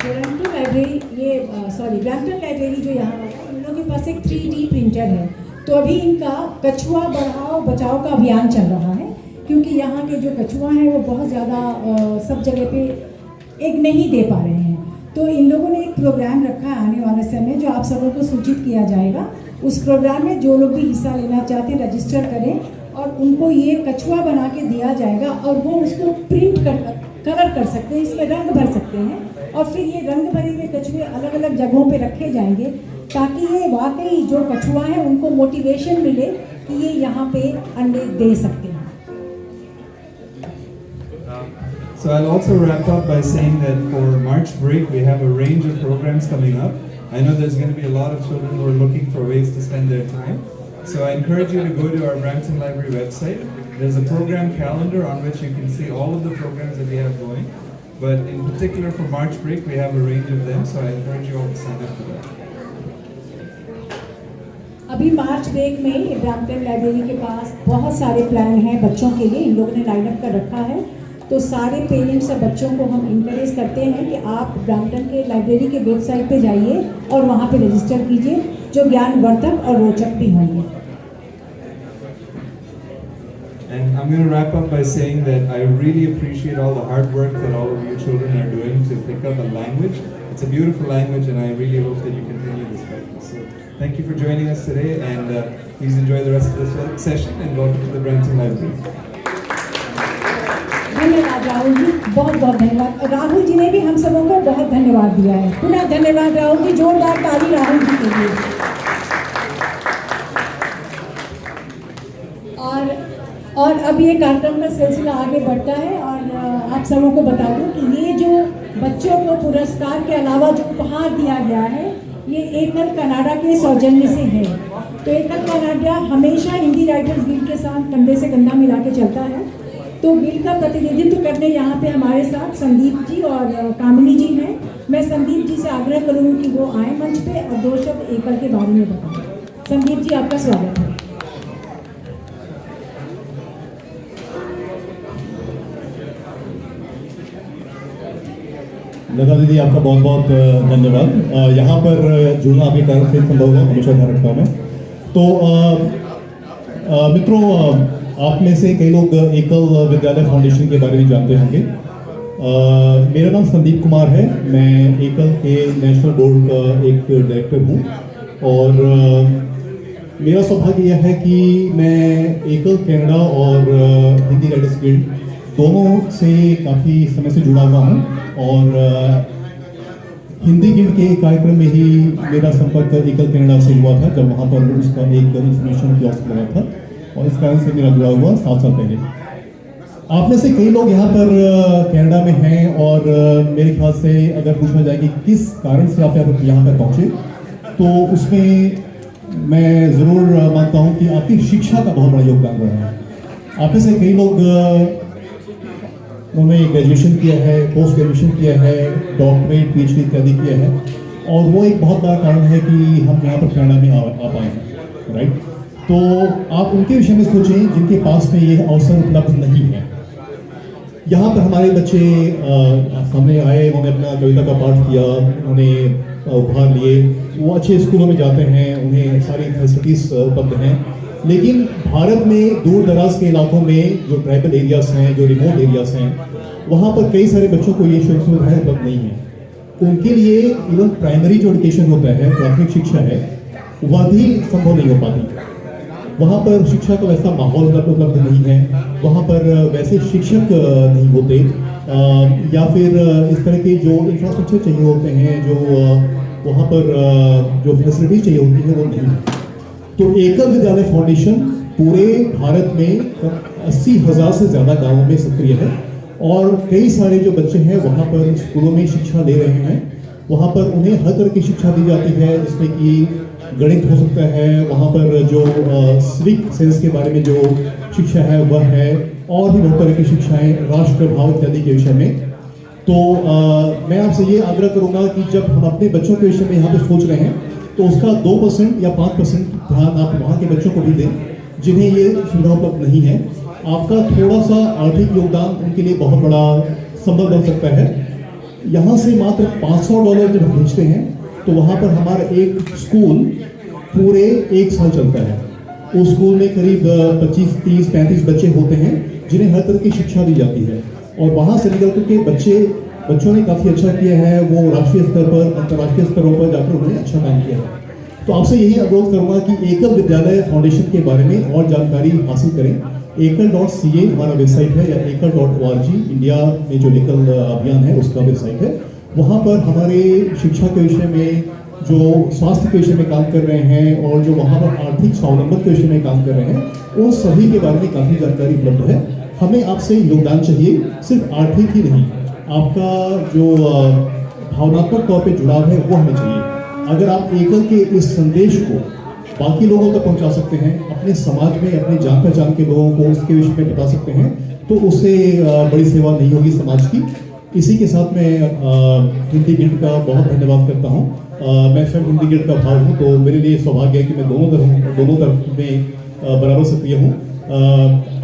Toronto library, Brampton library जो यहाँ है, उन लोगों के पास एक 3D printer है। तो अभी इनका कछुआ बढ़ाओ बचाओ का अभियान चल रहा है, क्योंकि यहाँ के जो कछुआ हैं वो बहुत ज़्यादा सब जगह पे एग नहीं दे पा रहे हैं। तो इन लोगों ने एक प्रोग्राम रखा है आने वाले समय, जो आप सबों को सूचित किया जाएगा। उस प्रोग्राम में जो लोग भी हिस्सा लेना चाहते हैं रजिस्टर करें और उनको ये कछुआ बना के दिया जाएगा और वो उसको कलर कर सकते हैं, इसमें रंग भर सकते हैं और फिर ये रंग भरे हुए कछुए अलग अलग जगहों पे रखे जाएंगे, ताकि ये वाकई जो कछुआ है उनको मोटिवेशन मिले कि ये यहाँ पे अंडे दे सकते हैं। So I'll also wrap up by saying that for March break we have a range of programs coming up. I know there's going to be a lot of children who are looking for ways to spend their time. So I encourage you to go to our Brampton Library website. There's a program calendar on which you can see all of the programs that we have going. But in particular for March break we have a range of them, so I encourage you all to sign up for that. अभी मार्च break में Brampton library के पास बहुत सारे plan हैं बच्चों के लिए, इन लोगों ने लाइन अप कर रखा है। तो सारे पेरेंट्स और बच्चों को हम इंकरेज करते हैं कि आप ब्रैम्पटन के लाइब्रेरी के वेबसाइट पे जाइए और वहाँ पे रजिस्टर कीजिए, जो ज्ञानवर्धक और रोचक भी होंगे। And I'm going to wrap up by saying that I really appreciate all the hard work that all of you children are doing to pick up a language. It's a beautiful language, and I really hope that you continue this practice. So thank you for joining us today, and please enjoy the rest of the session, and welcome to the Brampton Library. धन्यवाद राहुल जी, बहुत बहुत धन्यवाद। राहुल जी ने भी हम सबों को बहुत धन्यवाद दिया है। पुनः धन्यवाद राहुल जी, जोरदार ताली राहुल जी के लिए। और अब ये कार्यक्रम का सिलसिला आगे बढ़ता है, और आप सबों को बता दूं कि ये जो बच्चों को पुरस्कार के अलावा जो उपहार दिया गया है, ये एकल कनाडा के सौजन्य से है। तो एकल कनाडा हमेशा हिंदी राइटर्स गिल्ड के साथ कंधे से कंधा मिला के चलता है। तो गिल्ड का प्रतिनिधित्व करने यहाँ पे हमारे साथ संदीप जी और कामिनी जी हैं। मैं संदीप जी से आग्रह करूँगी कि वो आए मंच पे और 2 शब्द एकल के बारे में बताएं। संदीप जी, आपका स्वागत है। लता दीदी, आपका बहुत बहुत धन्यवाद। यहाँ पर जुड़ना आपके कारण से संभव है, हमेशा ध्यान रखता हूँ मैं। तो मित्रों, आप में से कई लोग एकल विद्यालय फाउंडेशन के बारे में जानते होंगे। मेरा नाम संदीप कुमार है। मैं एकल के नेशनल बोर्ड का एक डायरेक्टर हूँ, और मेरा सौभाग्य यह है कि मैं एकल कनाडा और हिंदी राइटर्स गिल्ड दोनों से काफ़ी समय से जुड़ा हुआ हूँ। और हिंदी गिल्ड के कार्यक्रम में ही मेरा संपर्क एकल कनाडा से हुआ था, जब वहाँ पर उसका एक इंफॉर्मेशन कियोस्क लगा था, और इस कारण से मेरा जुड़ा हुआ 7 साल पहले। आप में से कई लोग यहाँ पर कनाडा में हैं, और मेरे ख्याल से अगर पूछा जाए कि किस कारण से आप यहाँ पर पहुँचे, तो उसमें मैं ज़रूर मानता हूँ कि आपकी शिक्षा का बहुत बड़ा योगदान रहा है। आप में से कई लोग उन्होंने ग्रेजुएशन किया है, पोस्ट ग्रेजुएशन किया है, डॉक्टरेट, पीएचडी इत्यादि किया है, और वो एक बहुत बड़ा कारण है कि हम यहाँ पर कनाडा में आ पाए हैं, राइट। तो आप उनके विषय में सोचें जिनके पास में ये अवसर उपलब्ध नहीं है। यहाँ पर हमारे बच्चे सामने आए, उन्होंने अपना कविता का पाठ किया, उन्होंने उपहार लिए, वो अच्छे स्कूलों में जाते हैं, उन्हें सारी फैसिलिटीज़ उपलब्ध हैं। लेकिन भारत में दूर दराज के इलाकों में जो ट्राइबल एरियाज हैं, जो रिमोट एरियाज हैं, वहाँ पर कई सारे बच्चों को ये सुविधाएँ उपलब्ध नहीं है। उनके लिए इवन प्राइमरी जो एजुकेशन होता है, प्राथमिक शिक्षा है, वह भी संभव नहीं हो पाती। वहाँ पर शिक्षा का वैसा माहौल उपलब्ध नहीं है, वहाँ पर वैसे शिक्षक नहीं होते, या फिर इस तरह के जो इंफ्रास्ट्रक्चर चाहिए होते हैं, जो वहाँ पर जो फैसिलिटी चाहिए होती है, वो नहीं है। तो एकल विद्यालय फाउंडेशन पूरे भारत में 80,000 से ज़्यादा गाँवों में सक्रिय है, और कई सारे जो बच्चे हैं वहाँ पर स्कूलों में शिक्षा ले रहे हैं। वहाँ पर उन्हें हर तरह की शिक्षा दी जाती है, जिसमें कि गणित हो सकता है, वहाँ पर जो सिविक सेंस के बारे में जो शिक्षा है वह है, और भी बहुत तरह की शिक्षाएँ, राष्ट्रभाव इत्यादि के विषय में। तो मैं आपसे ये आग्रह करूँगा कि जब हम अपने बच्चों के विषय में यहाँ पे सोच रहे हैं, तो उसका 2% या 5% ध्यान आप वहाँ के बच्चों को भी दें जिन्हें ये सुविधा उपलब्ध नहीं है। आपका थोड़ा सा आर्थिक योगदान उनके लिए बहुत बड़ा संबल बन सकता है। यहाँ से मात्र $500 जब हम भेजते हैं, तो वहाँ पर हमारा एक स्कूल पूरे 1 साल चलता है। उस स्कूल में करीब 25, 30, 35 बच्चे होते हैं जिन्हें हर तरह की शिक्षा दी जाती है, और वहाँ से निकल करके बच्चों ने काफ़ी अच्छा किया है। वो राष्ट्रीय स्तर पर, अंतर्राष्ट्रीय स्तरों पर जाकर उन्होंने अच्छा काम किया है। तो आपसे यही अनुरोध करूँगा कि एकल विद्यालय फाउंडेशन के बारे में और जानकारी हासिल करें। ekal.ca हमारा वेबसाइट है, या ekal.org इंडिया में जो एकल अभियान है उसका वेबसाइट है। वहाँ पर हमारे शिक्षा के विषय में, जो स्वास्थ्य के विषय में काम कर रहे हैं, और जो वहाँ पर आर्थिक स्वावलंबन के विषय में काम कर रहे हैं, उन सभी के बारे में काफ़ी जानकारी उपलब्ध है। हमें आपसे योगदान चाहिए, सिर्फ आर्थिक ही नहीं, आपका जो भावनात्मक तौर पे जुड़ाव है वो हमें चाहिए। अगर आप एकल के इस संदेश को बाकी लोगों तक पहुंचा सकते हैं, अपने समाज में अपने जान पहचान के लोगों को उसके विषय में बता सकते हैं, तो उससे बड़ी सेवा नहीं होगी समाज की। इसी के साथ मैं हिंदी गिल्ड का बहुत धन्यवाद करता हूँ। मैं स्वयं हिंदी गिल्ड का भाग हूँ, तो मेरे लिए सौभाग्य है कि मैं दोनों तरफ में बराबर सक्रिय हूँ।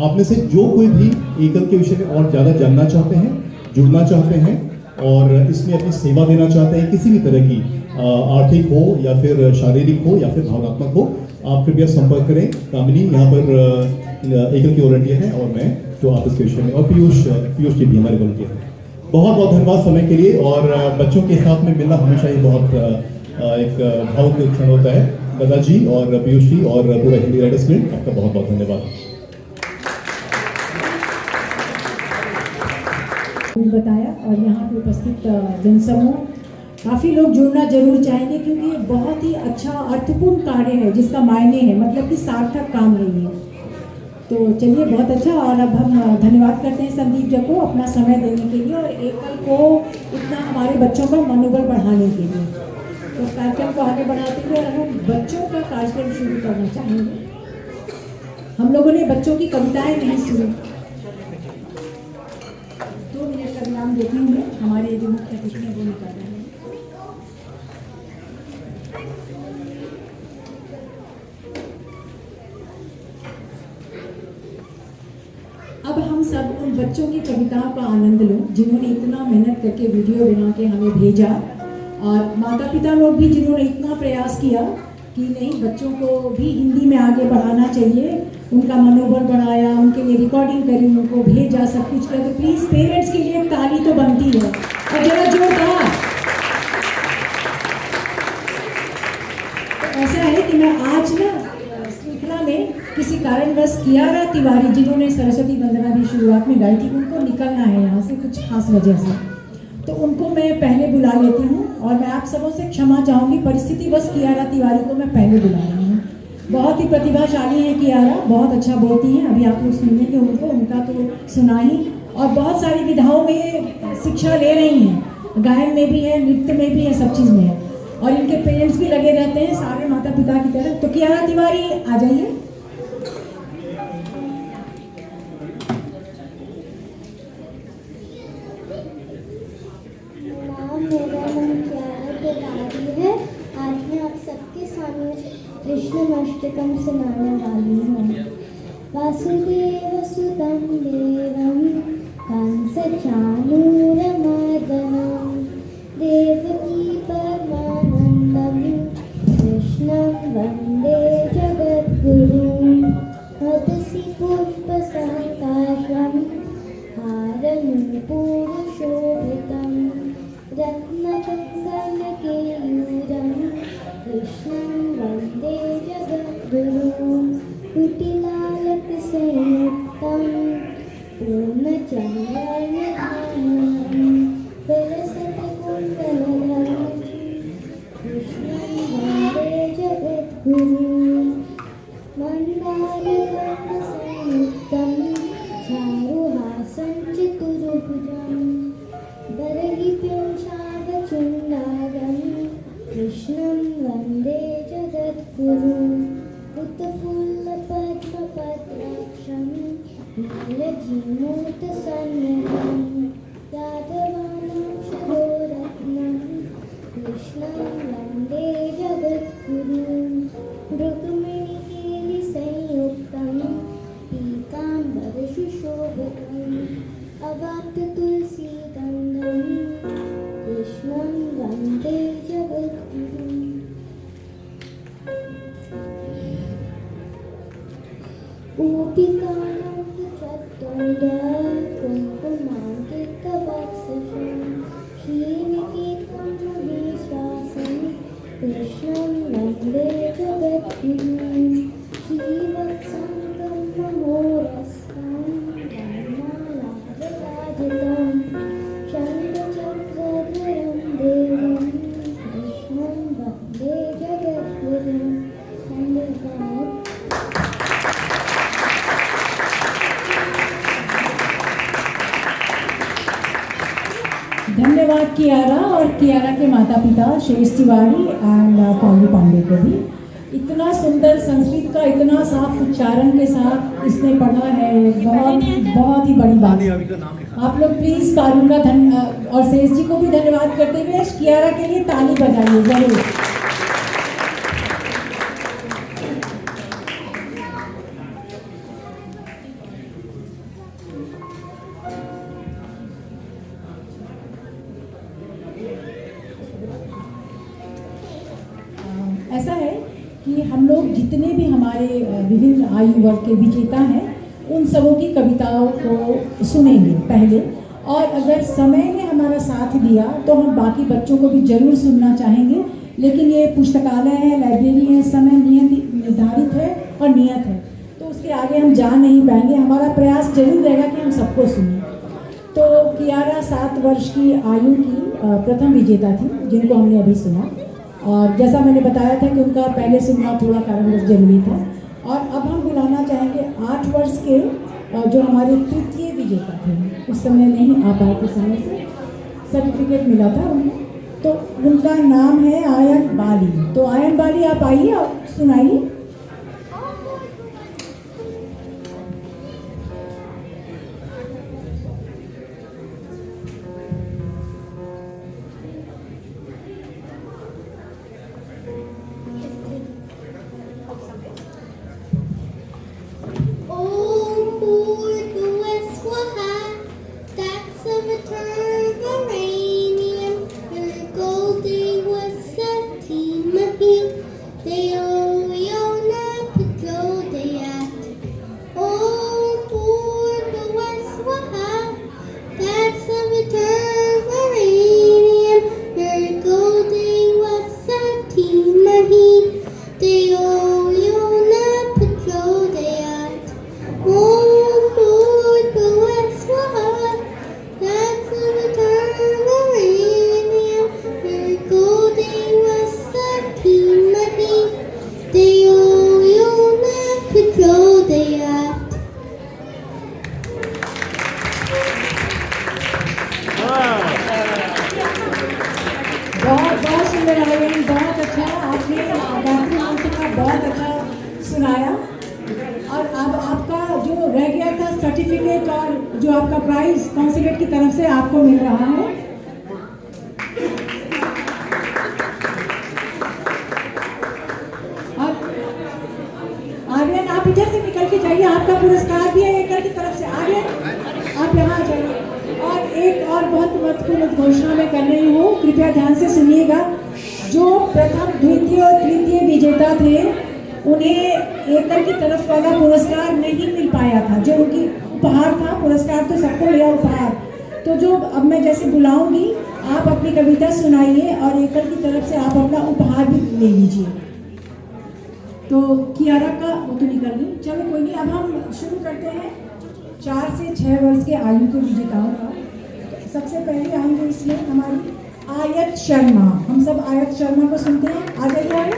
आप में से जो कोई भी एकल के विषय में और ज़्यादा जानना चाहते हैं, जुड़ना चाहते हैं, और इसमें अपनी सेवा देना चाहते हैं किसी भी तरह की, आर्थिक हो या फिर शारीरिक हो या फिर भावनात्मक हो, आप कृपया संपर्क करें। कामिनी यहाँ पर एकल की वॉलंटियर है और मैं जो आप इसके विषय में, और पीयूष जी भी हमारे वॉलंटियर हैं। बहुत बहुत धन्यवाद समय के लिए, और बच्चों के साथ में मिलना हमेशा ही बहुत एक भावुक क्षण होता है। गदा जी और पीयूष जी और पूरा हिंदी राइटर्स गिल्ड, आपका बहुत बहुत धन्यवाद। बताया, और यहाँ पे उपस्थित जनसमूह, काफ़ी लोग जुड़ना जरूर चाहेंगे क्योंकि ये बहुत ही अच्छा अर्थपूर्ण कार्य है जिसका मायने है, मतलब कि सार्थक काम है ये। तो चलिए, बहुत अच्छा। और अब हम धन्यवाद करते हैं संदीप जी को अपना समय देने के लिए और एकल को इतना हमारे बच्चों का मनोबल बढ़ाने के लिए। तो कार्यक्रम को आगे बढ़ाते हुए हम बच्चों का कार्यक्रम शुरू करना चाहेंगे। हम लोगों ने बच्चों की कविताएं नहीं सुनी। 2 मिनट का विराम देते हुए हमारे जो मुख्य अतिथि हैं वो निकाल रहे हैं। अब हम सब उन बच्चों की कविताओं का आनंद लो जिन्होंने इतना मेहनत करके वीडियो बना के हमें भेजा, और माता पिता लोग भी जिन्होंने इतना प्रयास किया कि नहीं, बच्चों को भी हिंदी में आगे बढ़ाना चाहिए, उनका मनोबल बढ़ाया, उनके लिए रिकॉर्डिंग करी, उनको भेजा, सब कुछ किया। तो प्लीज़ पेरेंट्स के लिए ताली तो बनती है, और जरा जोरदार। तो ऐसा है कि मैं आज ना श्रृंखला में किसी कारणवश कियारा तिवारी, जिन्होंने सरस्वती वंदना भी शुरुआत में गाई थी, उनको निकलना है यहाँ से कुछ खास वजह से, तो उनको मैं पहले बुला लेती हूँ। और मैं आप सबों से क्षमा चाहूँगी, परिस्थितिवश कियारा तिवारी को मैं पहले बुला रही हूँ। बहुत ही प्रतिभाशाली है कियारा, बहुत अच्छा बोलती हैं, अभी आप लोग सुनेंगे उनको, उनका तो सुना ही। और बहुत सारी विधाओं में शिक्षा ले रही हैं, गायन में भी है, नृत्य में भी है, सब चीज़ में है, और इनके पेरेंट्स भी लगे रहते हैं सारे माता पिता की तरह। तो कियारा तिवारी आ जाइए। मेरा नाम कियारा तिवारी है। आज मैं आप सबके सामने कृष्णमष्टकम सुनाने वाली हूँ। वासुदेव सुतं देवं कंसचाणूरमर्दनं देवकी परमानन्दं कृष्णं वन्दे जगद्गुरुं। हतसि पुष्पसङ्काशं हारनूपुरशोभितं रत्नकङ्कणकेयूरं कृष्णं वन्दे जगद्गुरुं। कुटिलालकसंयुक्तं पूर्णचन्द्रनयनं विलसत्कुण्डलधरं कृष्णं वन्दे जगद्गुरुं। मण्डालगन्धसंयुक्तं चारुहासं चतुर्भुजं बर्हिपिञ्छावचूडालं कृष्णं वन्दे जगद्गुरुं। उत्फुल्लपद्मपत्राक्षं नीलजीमूतसन्निभं यादवानां शिरोरत्नं कृष्णं वन्दे जगद्गुरुं। रुक्मिणीकेलिसंयुक्तं पीताम्बरसुशोभितम् अवाप्ततुलसीगन्धं कृष्णं वन्दे जगद्गुरुं। गोपिकानां कुङ्कुमाङ्कितवक्षसं श्रीनिकेतं महेश्वासं कृष्णं वन्दे जगद्गुरुं। श्रीवत्सं महोरस्तं धर्मालाभराजितं शङ्खचक्रधरं देवं कृष्णं वन्दे जगद्गुरुं। धन्यवाद। धन्यवाद कियारा, और कियारा के माता पिता शेष तिवारी एंड पालू पांडे को भी। इतना सुंदर संस्कृत का इतना साफ उच्चारण के साथ इसने पढ़ा है, बहुत ही बड़ी बात है। आप लोग प्लीज पालू का और शेष जी को भी धन्यवाद करते हुए कियारा के लिए ताली बजाइए जरूर। ऐसा है कि हम लोग जितने भी हमारे विभिन्न आयु वर्ग के विजेता हैं उन सबों की कविताओं को सुनेंगे पहले, और अगर समय ने हमारा साथ दिया तो हम बाकी बच्चों को भी जरूर सुनना चाहेंगे। लेकिन ये पुस्तकालय है, लाइब्रेरी है, समय निर्धारित है और नियत है, तो उसके आगे हम जा नहीं पाएंगे। हमारा प्रयास जरूर रहेगा कि हम सबको सुनें। तो कियारा 7 वर्ष की आयु की प्रथम विजेता थी, जिनको हमने अभी सुना, और जैसा मैंने बताया था कि उनका पहले सुनना थोड़ा कारणवश जरूरी था। और अब हम बुलाना चाहेंगे 8 वर्ष के जो हमारे तृतीय विजेता थे, उस समय नहीं आ पाए थे, समय से सर्टिफिकेट मिला था उन्हें, तो उनका नाम है आयन बाली। तो आयन बाली आप आइए और सुनाइए। बहुत सुंदर आयोजन, बहुत अच्छा आपने गायत्री मंत्र का बहुत अच्छा सुनाया। और अब आपका जो रह गया था सर्टिफिकेट और जो आपका प्राइज काउंसिलेट की तरफ से आपको मिल रहा है। और आर्यन आप इधर से निकल के जाइए, आपका पुरस्कार भी है एकड़ की तरफ से। आर्यन आप यहाँ आ जाइए। और एक और बहुत महत्वपूर्ण घोषणा मैं कर रही हूँ, कृपया ध्यान से सुनिएगा। जो प्रथम, द्वितीय और तृतीय विजेता थे उन्हें एकड़ की तरफ वाला पुरस्कार नहीं मिल पाया था, जो उनकी उपहार था। पुरस्कार तो सबको लिया, उपहार तो जो अब मैं जैसे बुलाऊंगी आप अपनी कविता सुनाइए और एकड़ की तरफ से आप अपना उपहार भी ले लीजिए। तो कियारा का वो तो निकल गई, चलो कोई नहीं। अब हम शुरू करते हैं 4 से 6 वर्ष के आयु के विजेताओं का। सबसे पहले आएंगे इसमें हमारी आयत शर्मा। हम सब आयत शर्मा को सुनते हैं। आ जाइए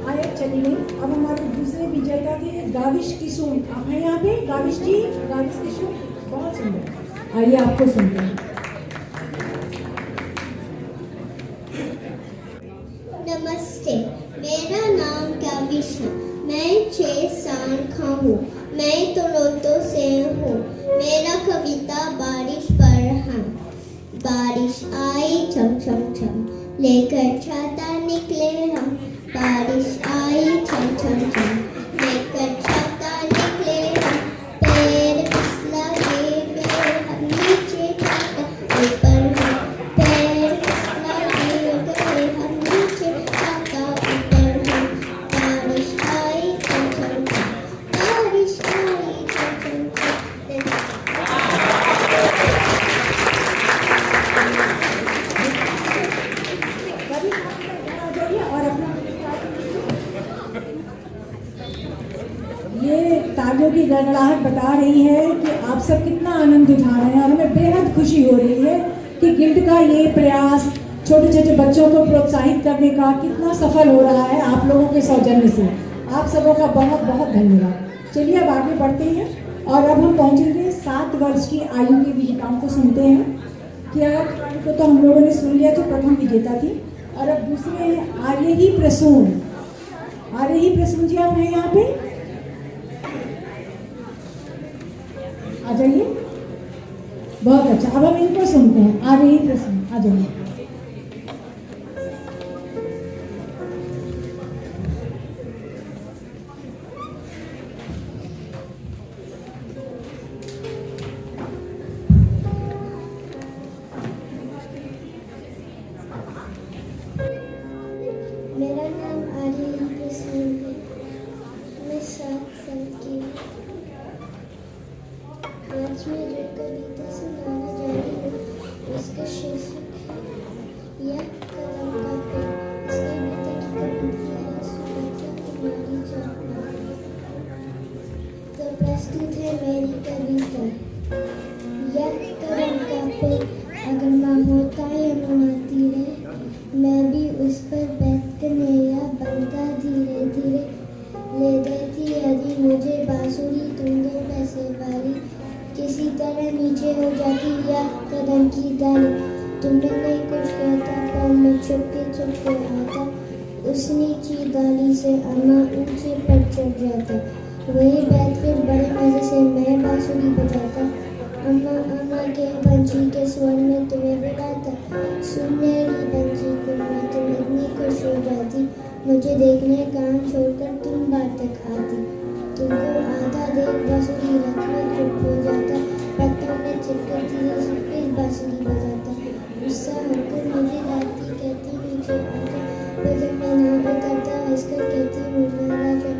आयत चली गई। अब हमारे दूसरे विजेता थे गाविश किशोर। आप हैं यहाँ पे? गाविश जी, गाविश किशोर, बहुत सुंदर। आइए आपको सुनते हैं। नमस्ते, मेरा नाम गाविश है। मैं 6 साल का हूँ। मैं टोरंटो से हूँ। मेरा कविता बारिश पर है। बारिश आई छम छम छम, लेकर छाता निकले हम। बारिश आई छम छम छम, लेकर छाता निकले हम। पैर फिसला गिर गए हम नीचे, छाता ऊपर हम। पैर फिसला गिर गए हम नीचे, छाता ऊपर हम। बारिश आई छम छम छम, बारिश आई छम छम छम। ये तालियों की गड़गड़ाहट बता रही है कि आप सब कितना आनंद उठा रहे हैं, और हमें बेहद खुशी हो रही है कि गिल्ड का ये प्रयास छोटे छोटे बच्चों को प्रोत्साहित करने का कितना सफल हो रहा है आप लोगों के सौजन्य से। आप सबों का बहुत बहुत धन्यवाद। चलिए अब आगे बढ़ते हैं और अब हम पहुंचेंगे 7 वर्ष की आयु के विजेताओं को सुनते हैं। कियारा को तो हम लोगों ने सुन लिया, जो प्रथम विजेता थी। और अब दूसरे हैं आर्यही प्रसून। आर्यही प्रसून जी, आप हैं यहाँ पे? आ जाइए। बहुत अच्छा, अब हम इनको सुनते हैं। आर्यही प्रसून, आ जाइए। बीच में जो कविता सुनाने जा रही हूँ उसका शीर्षक है यह कदम का पेड़। इसके भीतर की कविता है सुबह तुम्हारी जागना। तो प्रस्तुत है मेरी कविता। यह कदम का पेड़ अगर माँ होता यमुना तीरे, मैं भी उस पर बैठने या बनता धीरे धीरे। ले देती यदि मुझे बांसुरी तुम दो पैसे वाली, किसी तरह नीचे हो जाती या कदम की डाली। तुमने नहीं कुछ कहता पर मैं चुपके चुपके आता, उस नीची डाली से अम्मा ऊंचे पर चढ़ जाता। वही बैठ फिर बड़े मजे से मैं बांसुरी बजाता। अम्मा अम्मा के बंसी के स्वर में तुम्हें बुलाता। सुन मेरी बंसी को मैं तुम इतनी खुश हो जाती, मुझे देखने काम छोड़कर तुम बात तक आती। तुमको आधा देख बांसुरी रख में चुप हो जाता, पत्तों में चिपकर धीरे से फिर बांसुरी बजाता। गुस्सा होकर मुझे लाती कहती नीचे आजा, पर जब मैं ना उतरता हंसकर कहती मुन्ना राजा।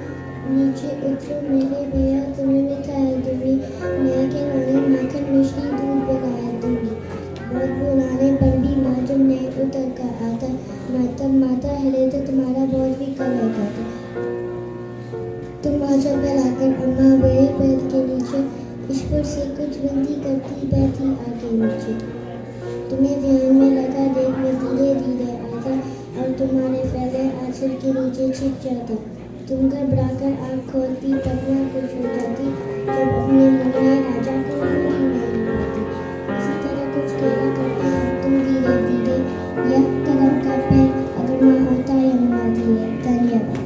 नीचे उतरो मेरे भैया तुम्हें मिठाई दूंगी, मैं के नाने माखन मिश्री दूध पकाया दूंगी। बहुत बुलाने पर भी माँ जब नहीं उतर कर आता, मैं तब माता हिले तो तुम्हारा बहुत भी कम होता था। तुम आजा फैलाकर अम्मा मेरे पैर के नीचे, ईश्वर से कुछ विनती करती बैठी आगे नीचे। तुम्हें ध्यान में लगा देख मैं धीरे धीरे आता, और तुम्हारे फैले आंचल के नीचे छिप जाता। तुम घबराकर आँख खोलती तब मैं खुश हो जाती, जब अपने मुन्ना राजा को पूरी नहीं आती। इसी तरह कुछ खेला करते हम तुम धीरे धीरे, यह कदम का पेड़ अगर मैं होता यमुना धीरे। धन्यवाद।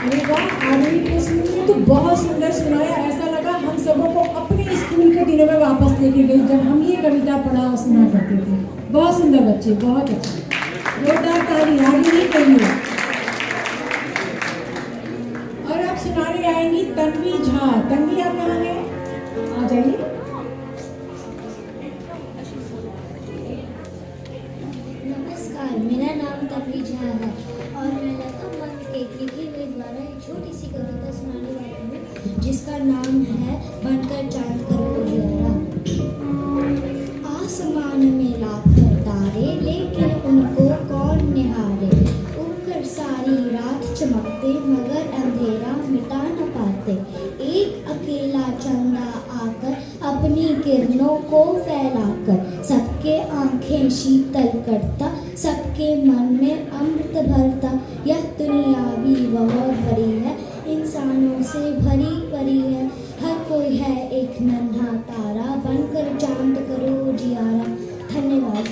अरे वाह, आदमी के स्कूल में तो बहुत सुंदर सुनाया। ऐसा लगा हम सबों को अपने स्कूल के दिनों में वापस लेके गई, जब हम ये कविता पढ़ा और सुना करते थे। बहुत सुंदर बच्चे, बहुत अच्छे। जोरदार ताली आगे ही करिए। और अब सुनाने आएंगी तन्वी झा। तन्वी आप कहाँ हैं? आ जाइए। नमस्कार, मेरा नाम तन्वी झा है और मैं लता मंगेशकर के लिखी हुई द्वारा एक छोटी सी कविता सुनाने वाली हूँ, जिसका नाम है बनकर चांद करो उजियारा। आसमान में लाखों तारे लेकिन उनको कौन निहारे, उड़कर सारी रात चमकते मगर अंधेरा मिटा न पाते। एक अकेला चंदा आकर अपनी किरणों को फैलाकर सबके आंखें शीतल करता, सबके मन में अमृत भरता। यह दुनिया भी बहुत बड़ी है, इंसानों से भरी परी है। हर कोई है एक नन्हा तारा, बनकर चांद करो उजियारा। धन्यवाद।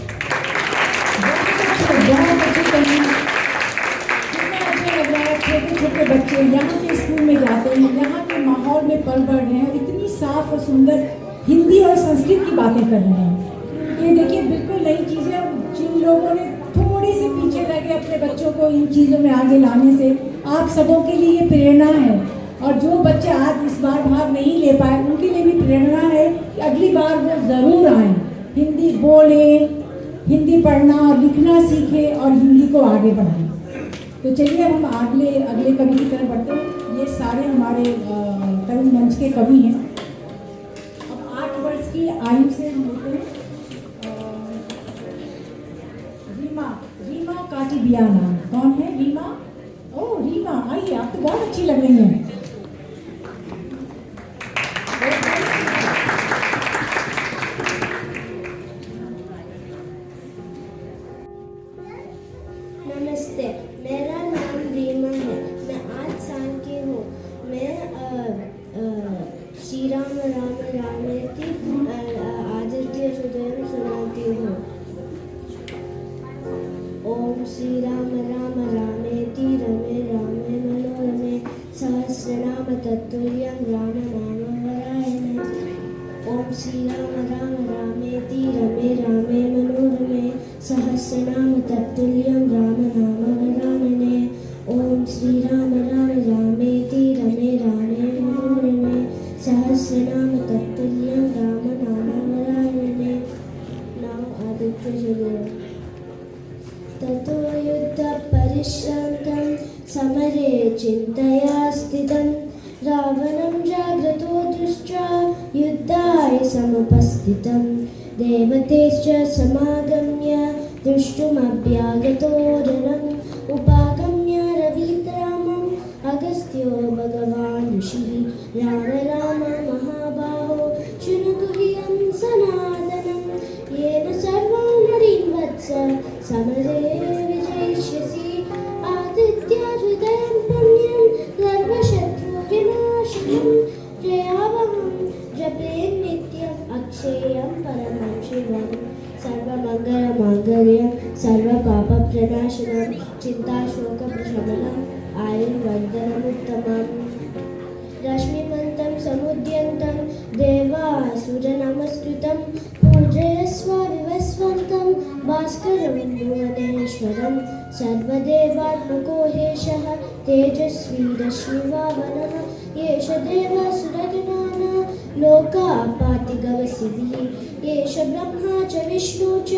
बहुत अच्छे कविता। कितना अच्छा लग रहा है। छोटे छोटे बच्चे यहाँ के स्कूल में जाते हैं, यहाँ के माहौल में पल बढ़ रहे हैं, इतनी साफ और सुंदर हिंदी और संस्कृत की बातें कर रहे हैं। ये देखिए बिल्कुल नई चीज़ें, जिन लोगों ने थोड़ी से पीछे लगे अपने बच्चों को इन चीज़ों में आगे लाने से, आप सबों के लिए ये प्रेरणा है। और जो बच्चे आज इस बार भाग नहीं ले पाए, उनके लिए भी प्रेरणा है कि अगली बार वो ज़रूर आएँ, हिंदी बोलें, हिंदी पढ़ना और लिखना सीखें और हिंदी को आगे बढ़ाएं। तो चलिए हम अगले कवि की तरफ बढ़ते हैं। ये सारे हमारे तरुण मंच के कवि हैं। अब 8 वर्ष की आयु से हम होते हैं रीमा काटिबियाना। कौन है रीमा? ओह रीमा, आइए, आप तो बहुत अच्छी लग रही हैं। नमस्ते, मेरा नाम रीमा है। मैं 8 साल की हूँ। मैं श्री राम राम रामेति आदित्य हृदय सुनाती हूँ। ओम श्री राम राम रामेति रमे रामे मनोरमे सहस्रनाम तत्तुल्यं राम नाम वरायणे। ओम श्री राम राम रामेति रमे रामे मनोरमे सहस्रनाम तत्तुल्यं राम नाम वरानने। ओम श्री राम राम रामेति रमे रामे मनोरमे सहस्रनाम तत्तुल्यं राम नाम वरानने। नाम आदित्य हृदय। ततो युद्ध परिश्रांतं समरे चिन्तया स्थितं रावणं जाग्रतो दृष्ट्वा युद्धाय समुपस्थितं देवतेश्च समागम्य दृष्टुमभ्यागतो रणम् उपागम्य रवित्रामम् अगस्त्यो भगवान् ऋषिः राम राम महाबाहो शृणु गुह्यं सनातनं येन सर्वान् वत्स समरे विजयिष्यसि आदित्याहृदयं पुण्यं सर्वशत्रुविनाशनं जयावहं जपे नित्यम् अक्षयं परमं शिवम् सर्वमङ्गलमाङ्गल्यं सर्वपापप्रणाशनं चिन्ताशोकप्रशमनम् आयुर्वर्धनमुत्तमम् रश्मिमन्तं समुद्यन्तं देवासुरनमस्कृतं पूजयस्व विवस्वन्तं भास्करं भुवनेश्वरं सर्वदेवात्मको हेशः तेजस्वी रश्मिवाहनः एष देवासुरगणानां लोकापातिगवसिभिः एष ब्रह्मा च विष्णु च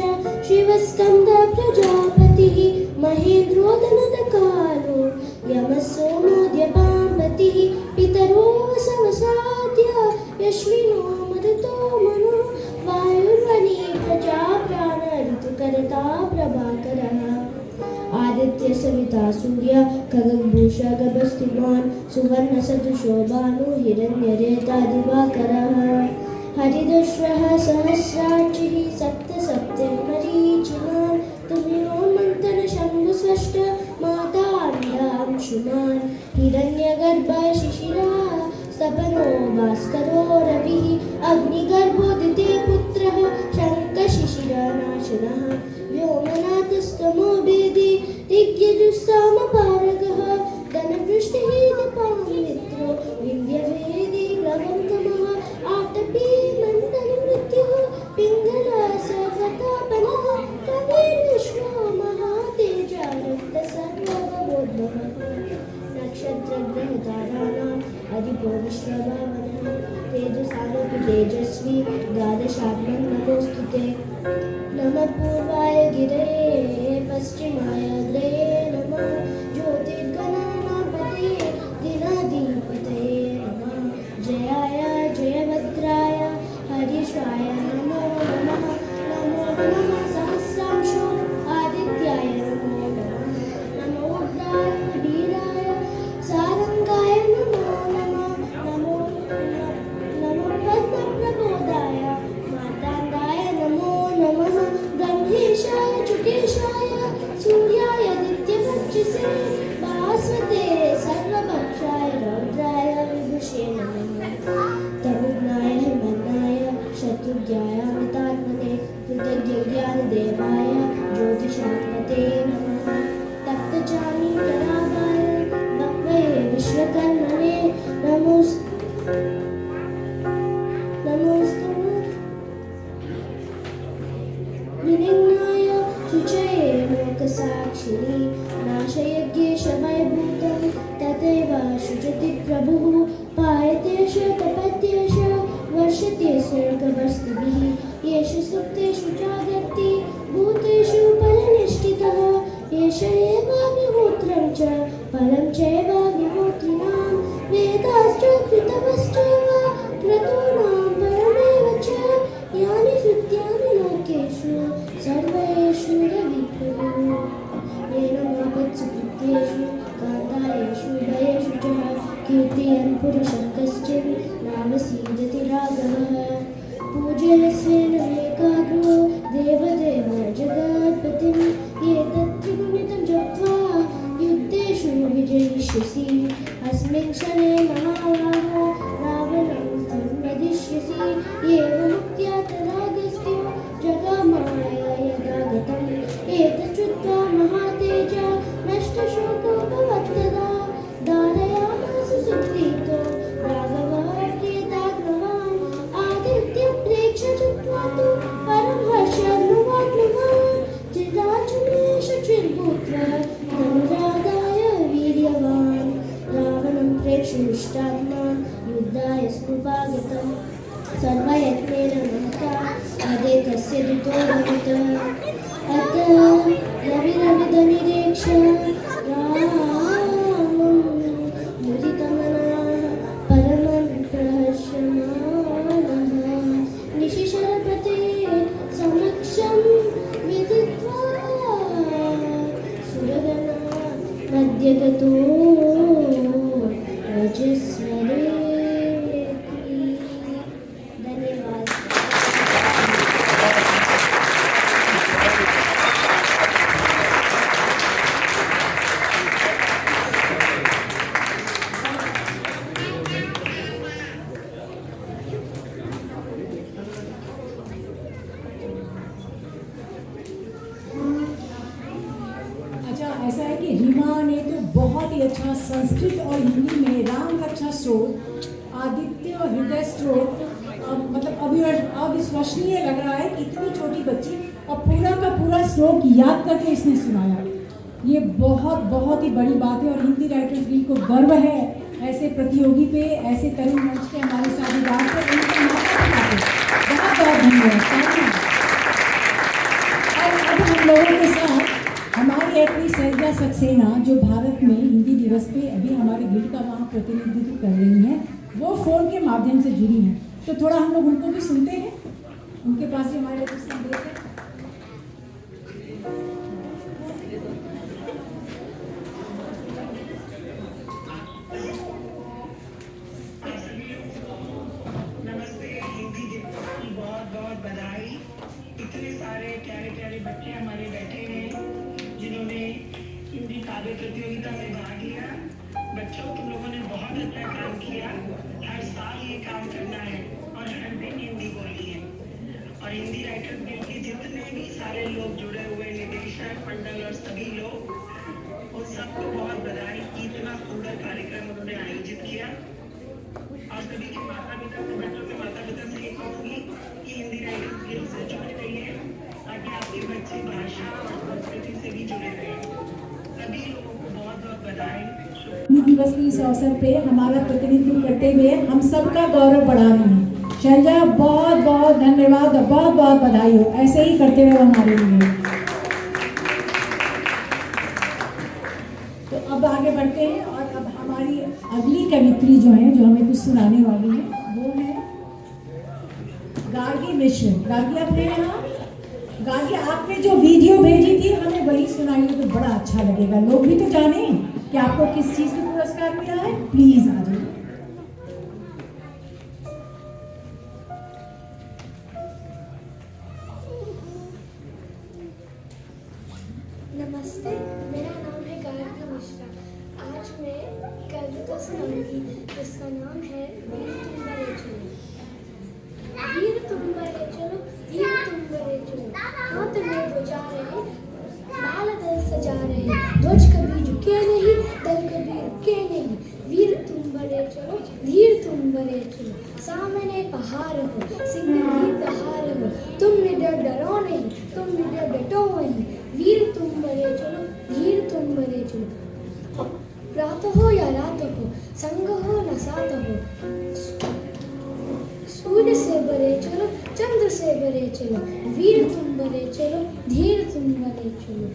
शिवस्कन्दः प्रजापतिः महेन्द्रो दनदकालो यमः सोमोऽद्यपाम्पतिः पितरो वसवसाद्य यश्विनो मरुतो मनो वायुर्वने प्रजा प्राण ऋतुकर्ता प्रभाकरः आदित्य सविता सूर्य खगनभूषा गभस्तिमान् सुवर्णसदृशो भानु हिरण्यरेता दिवाकरः हरिदश्वः सहस्राक्षिः सप्त मरीचिमान् तुमिरोन्मन्थन शम्भुस्वष्ट मातान्दांशुमान् हिरण्यगर्भः शिशिरः स्तपनो भास्करो रविः अग्निगर्भोदिते पुत्रः शङ्खशिशिरनाशनः व्योमनाथस्तमो वेदी दिग्यजुस्सामपारगः धनवृष्टिः दीपामित्रो विन्ध्यवेदी प्लवन्तमः आतपी मण्डलमृत्युः पिङ्गलः सर्वतापनः कविर्विश्वो महातेजा रक्तसर्वबोधः नक्षत्रग्रहताराणाम् अधिपो विश्वभावनः तेजसालोपि तेजस्वी द्वादशात्मन् नमोऽस्तुते नमः पूर्वाय गिरये पश्चिमाय अग्रये नमः ज्योतिर्गणानां पतये दिनाधिपतये नमः जयाय जयभद्राय हरीशाय नमो नमः नमो नमः सहस्रांशो आदित्याय नमो नमः नमो उग्राय वीराय सारंगाय नमो नमः नमो पद्मप्रबोधाय मातांगाय नमो नमः ब्रह्मेशाय चुकेशाय सूर्याय नित्यवक्षसे भास्वते सर्वभक्षाय रौद्राय विभुषे नमः तरुणाय हिमन्नाय शत्रुज्ञाय अमितात्मने कृतज्ञज्ञानदेवाय ज्योतिषात्मते नमः तप्तचामीकरागाय भक्तये विश्वकर्मणे नमोस्तु विनिघ्नाय शुचये लोकसाक्षिणे नाशयज्ञेश वैभूतं तथैव शुचति प्रभुः पायतेष तपत्येष वर्षते स्वर्गवस्तिभिः येष सुप्तेषु जागर्ति भूतेषु परनिष्ठितः एष एवाग्निहोत्रं च फलं चैवाग्निहोत्रिणां वेदाश्च कृतवश्चैव क्रतूनां परमेव च यानि कृत्यानि लोकेषु सर्वेषु रविप्रभुः येन मापत्सु कृत्येषु कान्तायेषु भयेषु च कीर्तयन् पुरुषं कश्चिन् नावसीदति राघवः पूजयस्वेन एकाग्रो देवदेव जगत्पतिम् एतत्त्रिगुणितं जप्त्वा युद्धेषु विजयिष्यसि अस्मिन् क्षणे महाबाहो रावणं तं वदिष्यसि एवमुक्त्या तदागस्त्यो जगामाय यदागतम् एतच्छ्रुत्वा महातेजा नष्टशोकोपवत्तदा धारयामास सुप्रीतो राघवः प्रियताग्रवान् आदित्यं प्रेक्ष्य चुक्त्वा तु परं हर्षाग्रवाग्रवान् चिराचुमेष चिर्भूत्वा धनुरादाय वीर्यवान् रावणं प्रेक्ष्य हृष्टात्मा युद्धाय स्पृपागतम् सर्वयत्नेन महता अदेकस्य दुतो भवत अत रविरविदनिरीक्ष्य महिमा ने तो बहुत ही अच्छा संस्कृत और हिंदी में राम रक्षा स्रोत, आदित्य हृदय स्रोत, मतलब अविश्वसनीय लग रहा है कि इतनी छोटी बच्ची और पूरा का पूरा श्लोक याद करके इसने सुनाया। ये बहुत बहुत ही बड़ी बात है और हिंदी राइटर्स गिल्ड को गर्व है ऐसे प्रतियोगी पे, ऐसे तरुण मंच के हमारे साझेदार पे, उनके माता-पिता पे बहुत बहुत धन्यवाद। और अब हम लोगों के साथ हमारी एक्ट्री सैयदा सक्सेना जो भारत में हिंदी दिवस पे अभी हमारे गिल्ड का वहाँ प्रतिनिधित्व कर रही हैं, वो फ़ोन के माध्यम से जुड़ी हैं, तो थोड़ा हम लोग उनको भी सुनते हैं। उनके पास भी हमारे लिए कुछ संदेश है। नमस्ते, हिंदी दिवस की बहुत बहुत बधाई। इतने सारे प्यारे प्यारे बच्चे हमारे बैठे हैं जिन्होंने हिंदी काव्य प्रतियोगिता में भाग लिया। बच्चों, तुम लोगों ने बहुत अच्छा काम किया। हर साल ये काम करना है और हर दिन हिंदी बोलनी है। और हिंदी राइटर्स गिल्ड के जितने भी सारे लोग जुड़े हुए, निदेशक मंडल और सभी लोग, उन सबको बहुत बधाई। इतना सुंदर कार्यक्रम उन्होंने आयोजित किया। और सभी के माता पिता से, बच्चों के माता पिता से ये कहूँगी कि हिंदी राइटर्स गिल्ड से जुड़े रहिए ताकि आपके बच्चे भाषा और संस्कृति से भी जुड़े रहें। सभी लोगों को बहुत बहुत बधाई। हिंदी दिवस के इस अवसर पे हमारा प्रतिनिधित्व करते हुए हम सबका गौरव बढ़ा रही हैं। शैलजा, बहुत बहुत धन्यवाद और बहुत बहुत बधाई हो, ऐसे ही करते रहो हमारे लिए। तो अब आगे बढ़ते हैं और अब हमारी अगली कवित्री जो है, जो हमें कुछ सुनाने वाली है, वो है गार्गी मिश्र। गार्गी, आपने यहाँ गार्गी आपने जो वीडियो भेजी थी हमें वही सुनाइए तो बड़ा अच्छा लगेगा। लोग भी तो जाने कि आपको किस चीज़ में पुरस्कार मिला है। प्लीज आ जाइए। नमस्ते, मेरा नाम है गार्गी मिश्रा। आज मैं कविता सुनाऊंगी जिसका नाम है वीर तुम बड़े चलो। वीर तुम बड़े चलो, वीर तुम बड़े चलो, हाथ में ध्वजा रहे, लाल दल सजा रहे, ध्वज कभी झुके नहीं, दल कभी रुके नहीं। वीर तुम बड़े चलो, धीर तुम बड़े चलो, सामने पहाड़ हो, सिंह भी दहाड़ हो, तुम निडर डरो नहीं, तुम निडर डटो नहीं। वीर तुम बड़े चलो, धीर तुम बड़े चलो, रात हो या रात हो, संग हो न साथ हो, सूर्य से बड़े चलो, चंद्र से बड़े चलो। वीर तुम बड़े चलो, धीर तुम बड़े चलो,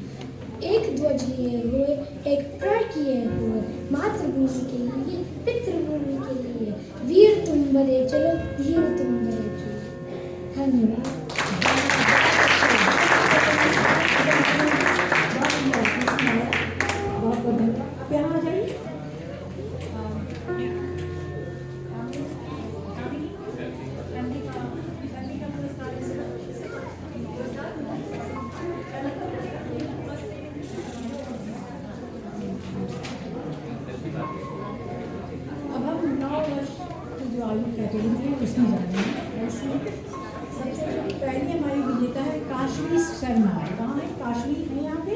एक ध्वज लिए हुए, एक प्रण किए हुए, मातृभूमि के लिए, पितृभूमि के लिए। वीर तुम बड़े चलो, धीर तुम बड़े चलो। धन्यवाद। बहुत बहुत धन्यवाद। क्या आ जाइए। अब हम 9 वर्ष की जो आयु कैटेगरी है उसमें जा रहे हैं। ऐसे सबसे पहले हमारी विजेता है काशवी शर्मा। कहाँ है काशवी? है यहाँ पे?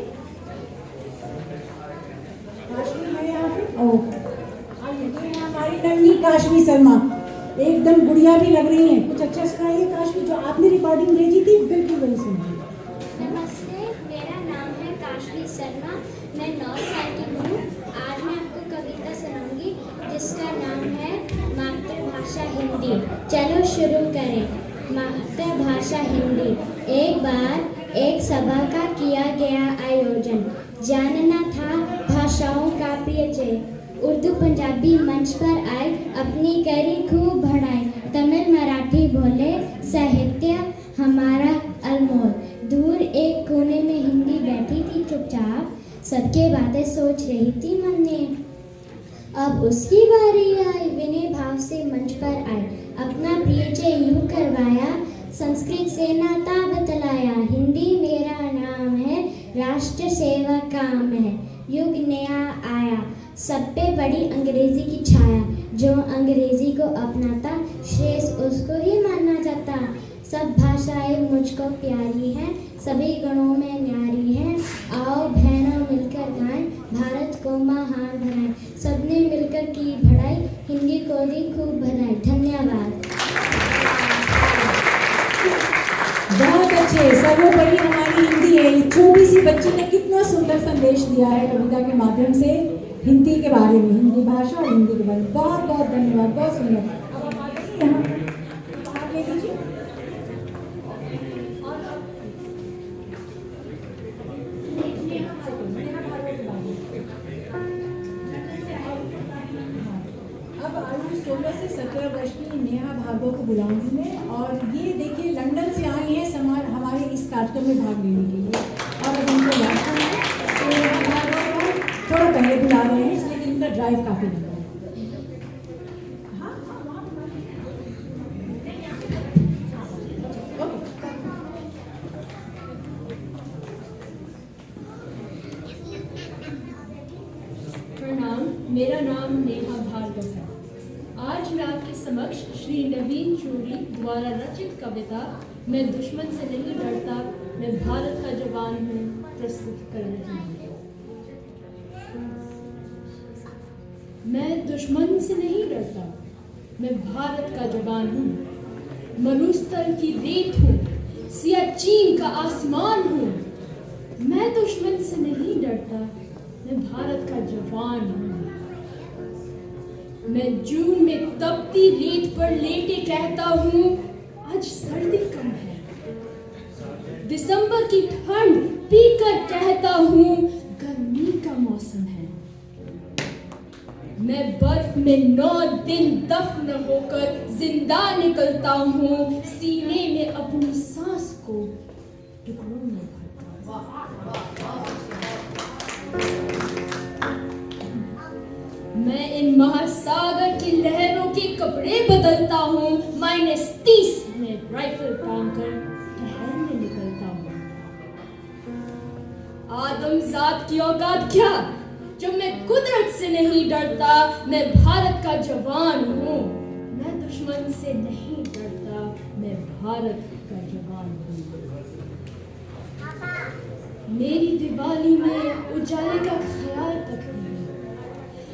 काशवी है यहाँ पे? ओके, आइए। ये है हमारी नन्ही काशवी शर्मा, एकदम गुड़िया भी लग रही है। कुछ अच्छा सुनाइए काशवी, जो आपने रिकॉर्डिंग भेजी थी बिल्कुल वही सुनिए। नमस्ते, मेरा नाम है काशवी शर्मा। मैं 9 साल की हूँ। आज मैं आपको कविता सुनाऊंगी जिसका नाम है मातृभाषा हिंदी। चलो शुरू करें। मातृभाषा हिंदी। एक बार एक सभा का किया गया आयोजन, जानना था भाषाओं का परिचय। उर्दू पंजाबी मंच पर आए, अपनी करी खूब बढ़ाई, तमिल मराठी बोले, साहित्य हमारा अनमोल। दूर एक कोने में हिंदी बैठी थी चुपचाप, सबके बातें सोच रही थी मन में। अब उसकी बारी आई, विनय भाव से मंच पर आई, अपना परिचय यूं करवाया, संस्कृत से नाता बतलाया। हिंदी मेरा नाम है, राष्ट्र सेवा काम है, युग नया आया, सब पे पड़ी अंग्रेजी की छाया। जो अंग्रेजी को अपनाता, श्रेष्ठ उसको ही मानना चाहता। सब भाषाएं मुझको प्यारी हैं, सभी गणों में न्यारी हैं। आओ बहनों मिलकर गाएं, भारत को महान बनाए, सबने मिलकर की बढ़ाई, हिंदी को दी खूब बधाई। धन्यवाद। बहुत अच्छे। सर्वोपरि हमारी हिंदी है। इस छोटी सी बच्ची ने कितना सुंदर संदेश दिया है कविता के माध्यम से हिंदी के बारे में, हिंदी भाषा और हिंदी के बारे में। बहुत बहुत धन्यवाद, बहुत सुंदर। अब आप आगे यहाँ आगे दीजिए। अब आयु 16 से 17 वर्ष की नेहा भार्गव को बुलाऊंगी मैं, और ये देखिए लंदन से आई हैं हमारे इस कार्यक्रम में भाग लेने के लिए, और अब उनको यात्रा है तो नेहा भार्गव को थोड़ा पहले बुला रहे हैं, इसलिए कि इनका ड्राइव काफी लंबा है। प्रणाम, मेरा नाम नेहा भार्गव है। आज मैं आपके समक्ष श्री नवीन चूरी द्वारा रचित कविता मैं दुश्मन से नहीं डरता, मैं भारत का जवान हूँ प्रस्तुत कर रही हूँ। मैं दुश्मन से नहीं डरता, मैं भारत का जवान हूँ। मरुस्थल की रेत हूँ, सियाचिन का आसमान हूँ। मैं दुश्मन से नहीं डरता, मैं भारत का जवान हूँ। मैं जून में तपती रेत पर लेटे कहता हूँ आज सर्दी कम है। दिसंबर की ठंड पीकर कहता हूँ गर्मी का मौसम है। मैं बर्फ में 9 दिन दफन होकर जिंदा निकलता हूँ, सीने में अपनी सांस को टुकड़ों में भरता हूँ। मैं इन महासागर की लहरों के कपड़े बदलता हूँ, -30 में राइफल टांग कर टहलने निकलता हूँ। आदमजात की औकात क्या, जब मैं कुदरत से नहीं डरता, मैं भारत का जवान हूँ। मैं दुश्मन से नहीं डरता, मैं भारत का जवान हूँ। मेरी दिवाली में उजाले का ख्याल तक नहीं,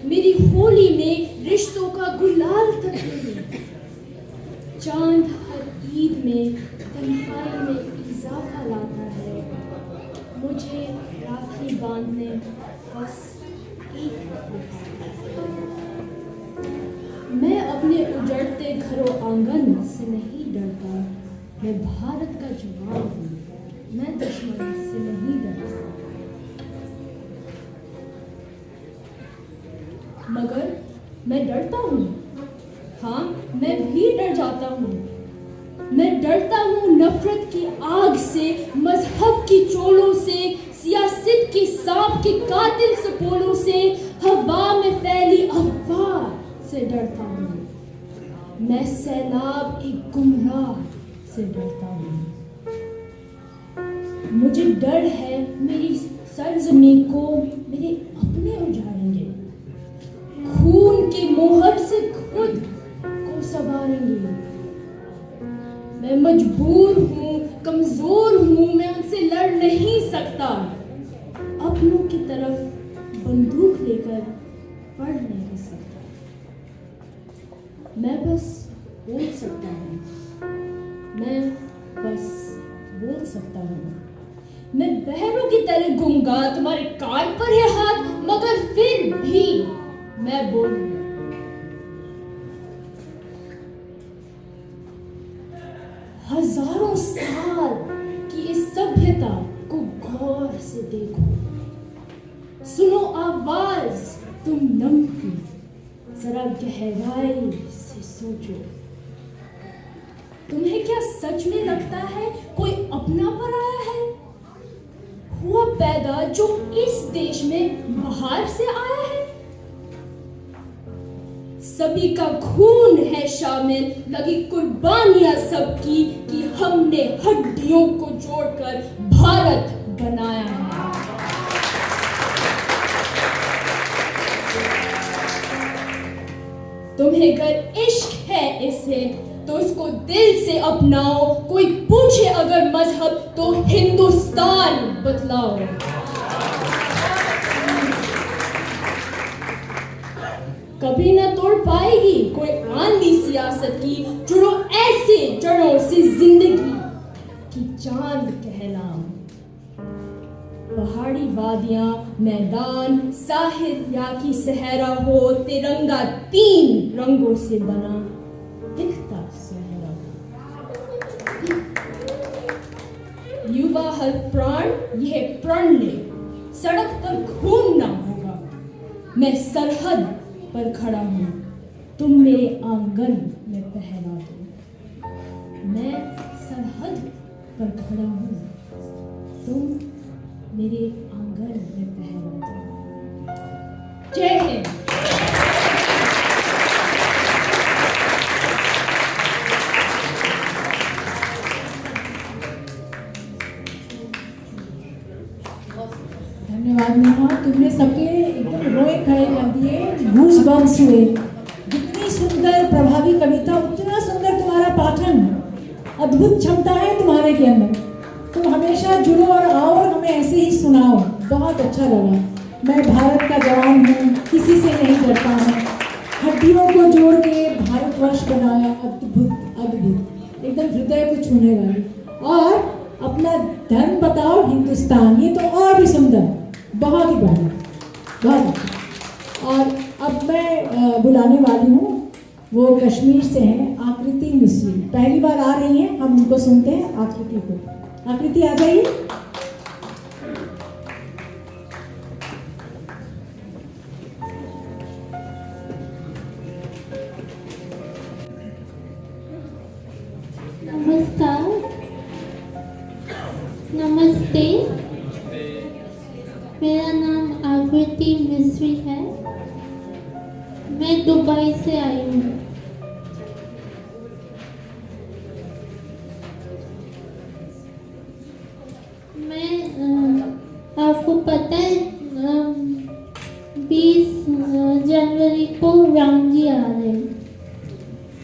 मेरी होली में रिश्तों का गुलाल तक नहीं। चांद हर ईद में तन्हाई में इजाफा लाता है, मुझे राखी बांधने बस एक मैं अपने उजड़ते घरों आंगन से नहीं डरता, मैं भारत का जवान हूँ। मैं दुश्मन से नहीं डरता, मगर मैं डरता हूँ। हाँ, मैं भी डर जाता हूँ। मैं डरता हूँ नफरत की आग से, मजहब की चोलों से, सियासत के सांप के कातिल सपोलों से, हवा में फैली अफवाह से डरता हूँ। मैं सैलाब एक गुमराह से डरता हूँ। मुझे डर है मेरी सरजमीं को मेरे अपने उजाड़ेंगे, खून की मोहर से खुद को संवारेंगे। मैं मजबूर हूँ, कमजोर हूँ, मैं उनसे लड़ नहीं सकता। अपनों की तरफ बंदूक लेकर पढ़ नहीं सकता। मैं बस बोल सकता हूँ, मैं बस बोल सकता हूँ। मैं बहरों की तरह गूंगा, तुम्हारे कान पर है हाथ, मगर फिर भी मैं बोलूंगा। हजारों साल की इस सभ्यता को गौर से देखो, सुनो आवाज तुम नम की, जरा गहराई से सोचो। तुम्हें क्या सच में लगता है कोई अपना पराया है? हुआ पैदा जो इस देश में बाहर से आया है। सभी का खून है शामिल, लगी कुर्बानियां सबकी, कि हमने हड्डियों को जोड़कर भारत बनाया है। तुम्हें अगर इश्क है इसे तो इसको दिल से अपनाओ। कोई पूछे अगर मजहब तो हिंदुस्तान बतलाओ। कभी न तोड़ पाएगी कोई आंधी सियासत की। जुड़ो ऐसे जड़ों से जिंदगी की चांद कहलाओ। पहाड़ी वादियां, मैदान, साहिल या की सहरा हो, तिरंगा 3 रंगों से बना दिखता सहरा हो। युवा हर प्राण यह प्रण ले, सड़क पर खून ना होगा। मैं सरहद पर खड़ा हूँ, तुम मेरे आंगन में पहरा दो। मैं सरहद पर खड़ा हूँ, तुम मेरे आंगन में पहरा दो। जय हिंद। धन्यवाद नेहा, तुमने सबके एकदम रोए खड़े कर दिए, गूज बम्स हुए। जितनी सुंदर प्रभावी कविता, उतना सुंदर तुम्हारा पाठन, अद्भुत क्षमता है तुम्हारे के अंदर। तुम हमेशा जुड़ो और आओ और हमें ऐसे ही सुनाओ, बहुत अच्छा लगा। मैं भारत का जवान हूँ, किसी से नहीं डरता हूँ, हड्डियों को जोड़ के भारतवर्ष बनाया, अद्भुत अद्भुत, एकदम हृदय को छूने वाली। और अपना धर्म बताओ हिंदुस्तान, ये तो और भी सुंदर, बहुत ही बढ़िया, बहुत अच्छा। और अब मैं बुलाने वाली हूँ, वो कश्मीर से हैं, आकृति मिश्री। पहली बार आ रही हैं, हम उनको सुनते हैं, आकृति को। आकृति आ जाइए। नमस्कार, नमस्ते। मेरा नाम आकृति मिश्री है। मैं दुबई से आई हूँ। आपको पता है 20 जनवरी को राम जी आ रहे हैं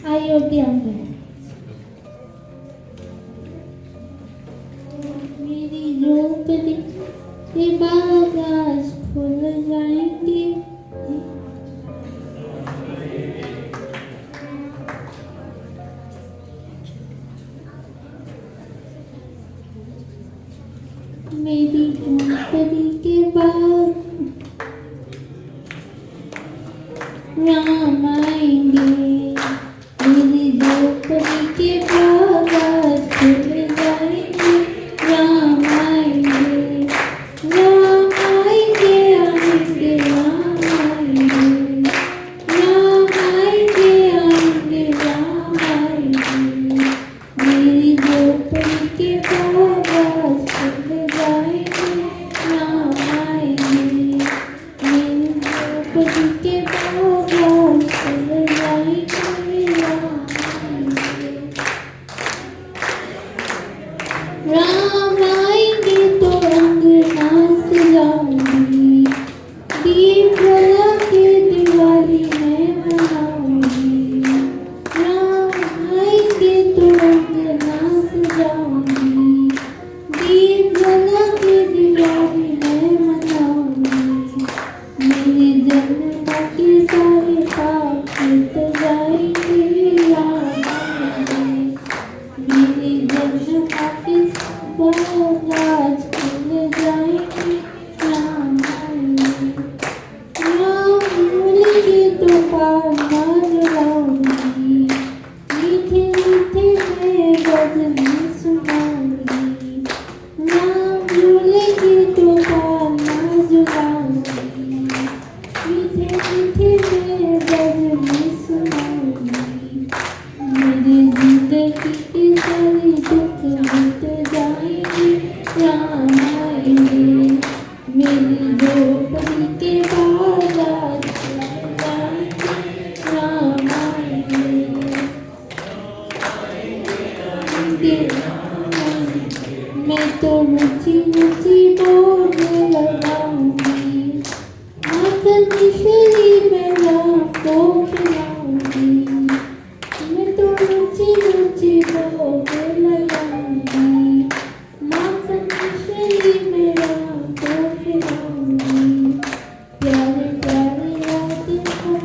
अयोध्या में। मेरी झोपड़ी के बाद आज खुल जाएंगे। मेरी झोपड़ी के बाद राम आएंगे। मेरी झोपड़ी के बाद आज खुल जाएंगे। राम आएंगे, राम आएंगे, आएंगे, राम आएंगे, राम आएंगे, आएंगे, राम आएंगे। मेरी झोपड़ी के बाद आज खुल जाएंगे। राम आएंगे, मेरी झोपड़ी के बाद आज खुल जाएंगे। राम आएंगे, राम आएंगे तो अंगना सजाऊंगी। दीप जला के दिवाली मैं मनाऊंगी। राम आएंगे तो अंगना सजाऊंगी। दीप जला के दिवाली मैं मनाऊंगी। मेरे जन्म के सारे पाप मिट जाएंगे। राम आएंगे, मेरे जन्म के बाद आज खुल जाएंगे। राम आएंगे, राम बोलेंगे तो पाना जलाऊंगी। मीठे मीठे मैं भजन सुनाऊंगी। राम बोलेंगे तो पाना जलाऊंगी। मीठे मीठे मैं भजन सुनाऊंगी। मेरी जिंदगी के सारे दुख मिट जाएंगे। राम आएंगे, मेरी झोपड़ी के बाद आज खुल जाएंगे। राम आएंगे, मैं तो ऊंची ऊंची बोल लगाऊंगी। माखन मिश्री में राम को खिलाऊंगी। मैं तो ऊंची ऊंची बोल लगाऊंगी। माखन मिश्री में राम को खिलाऊंगी। प्यारे प्यारे याद हम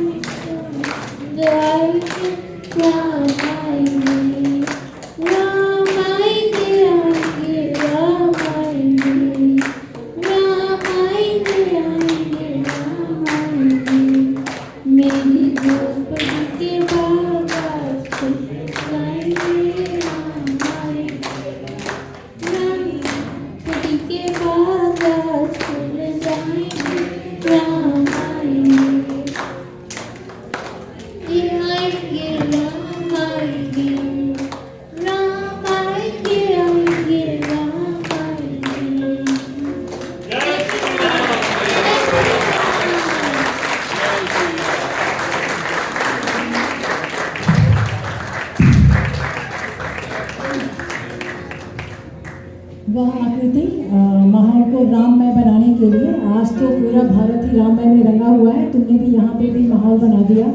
वह आकृति माहौल को राममय बनाने के लिए, आज तो पूरा भारत ही राममय में रंगा हुआ है, तुमने भी यहाँ पे भी माहौल बना दिया।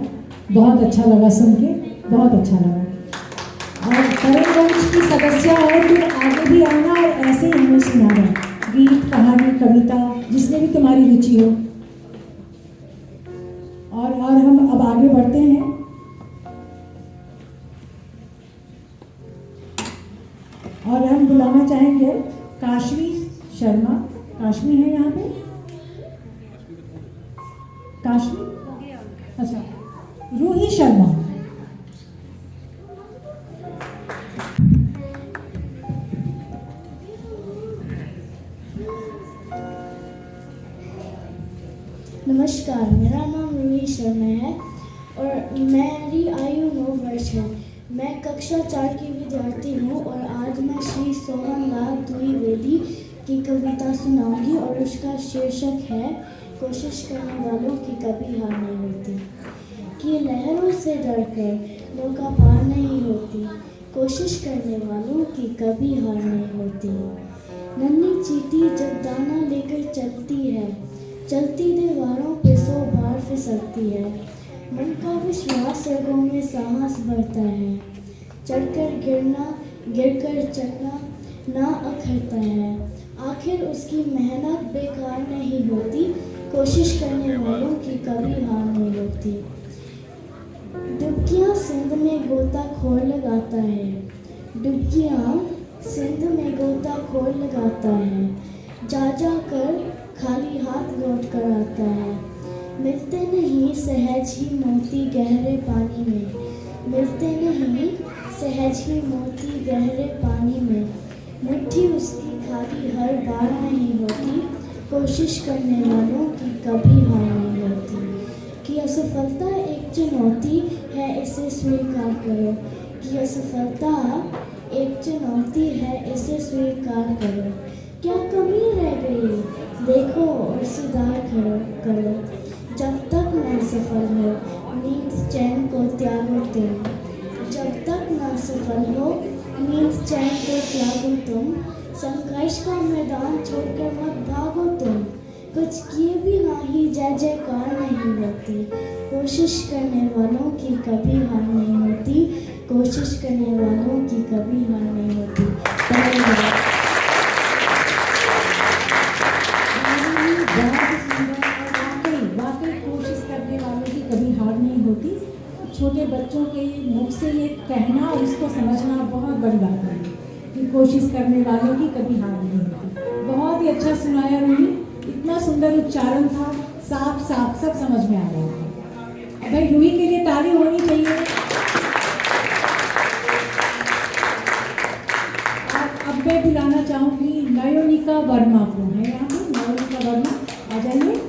बहुत अच्छा लगा सुन के, बहुत अच्छा लगा। और तरंग मंच की सदस्य है, तुम आगे भी आना और ऐसे ही हमें सुनाना, गीत, कहानी, कविता, जिसमें भी तुम्हारी रुचि हो। और हम अब आगे बढ़ते हैं। और हम बुलाना चाहेंगे काशवी शर्मा। काशवी है यहाँ पे? काशवी? अच्छा, रूही शर्मा। नमस्कार, मेरा नाम रूही शर्मा है और मेरी आयु 9 वर्ष है। मैं कक्षा 4 की विद्यार्थी हूँ और आज मैं श्री सोहनलाल द्विवेदी की कविता सुनाऊंगी और उसका शीर्षक है कोशिश करने वालों की कभी हार नहीं होती। कि लहरों से डरकर नौका पार नहीं होती, कोशिश करने वालों की कभी हार नहीं होती। नन्ही चींटी जब दाना लेकर चलती है, चलती दीवारों पे 100 बार फिसलती है। मन का विश्वास रगों में साहस बढ़ता है, चढ़कर गिरना, गिरकर चढ़ना ना अखरता है। आखिर उसकी मेहनत बेकार नहीं होती, कोशिश करने वालों की कभी हार नहीं होती। डुबकियाँ सिंध में गोताखोर लगाता है, डुबकियाँ सिंध में गोताखोर लगाता है। जा जा कर खाली हाथ लौट कर आता है। मिलते नहीं सहज ही मोती गहरे पानी में, मिलते नहीं सहज ही मोती गहरे पानी में। मुट्ठी उसकी खाली हर बार नहीं होती, कोशिश करने वालों की कभी हार नहीं होती। कि असफलता एक चुनौती है, इसे स्वीकार करो। कि असफलता एक चुनौती है, इसे स्वीकार करो। क्या कमी रह गई देखो और सुधार करो। जब तक न सफल हो नींद चैन को त्यागो तुम, जब तक न सफल हो नींद चैन को त्यागो तुम। संघर्ष का मैदान छोड़कर मत भागो तुम, कुछ किए भी ना ही जय जयकार नहीं होती। कोशिश करने वालों की कभी हार नहीं होती, कोशिश करने वालों की कभी हार नहीं होती। धन्यवाद। वाकई कोशिश करने वालों की कभी हार नहीं होती। छोटे बच्चों के मुख से ये कहना और इसको समझना बहुत बड़ी बात है कि कोशिश करने वालों की कभी हार नहीं होती। बहुत ही अच्छा सुनाया रूही, इतना सुंदर उच्चारण था, साफ साफ सब समझ में आ रहा था। भाई रूही के लिए ताली होनी चाहिए। अब मैं बुलाना चाहूँगी नयोनिका वर्मा को। है यहाँ पे नयोनिका वर्मा, आ जाइए।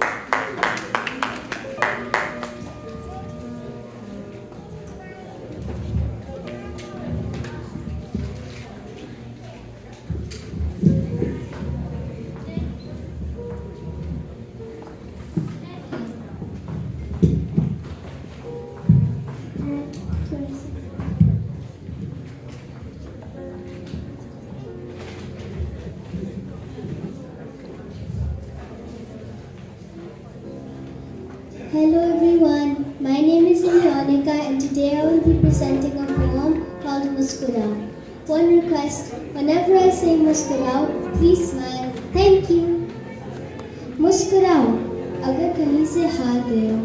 Hello everyone, my name is Nyonika and today I will be presenting a poem called Muskurao. One request, whenever I say Muskurao, please smile. Thank you. मुस्कुराओ, अगर कहीं से हार गए हो,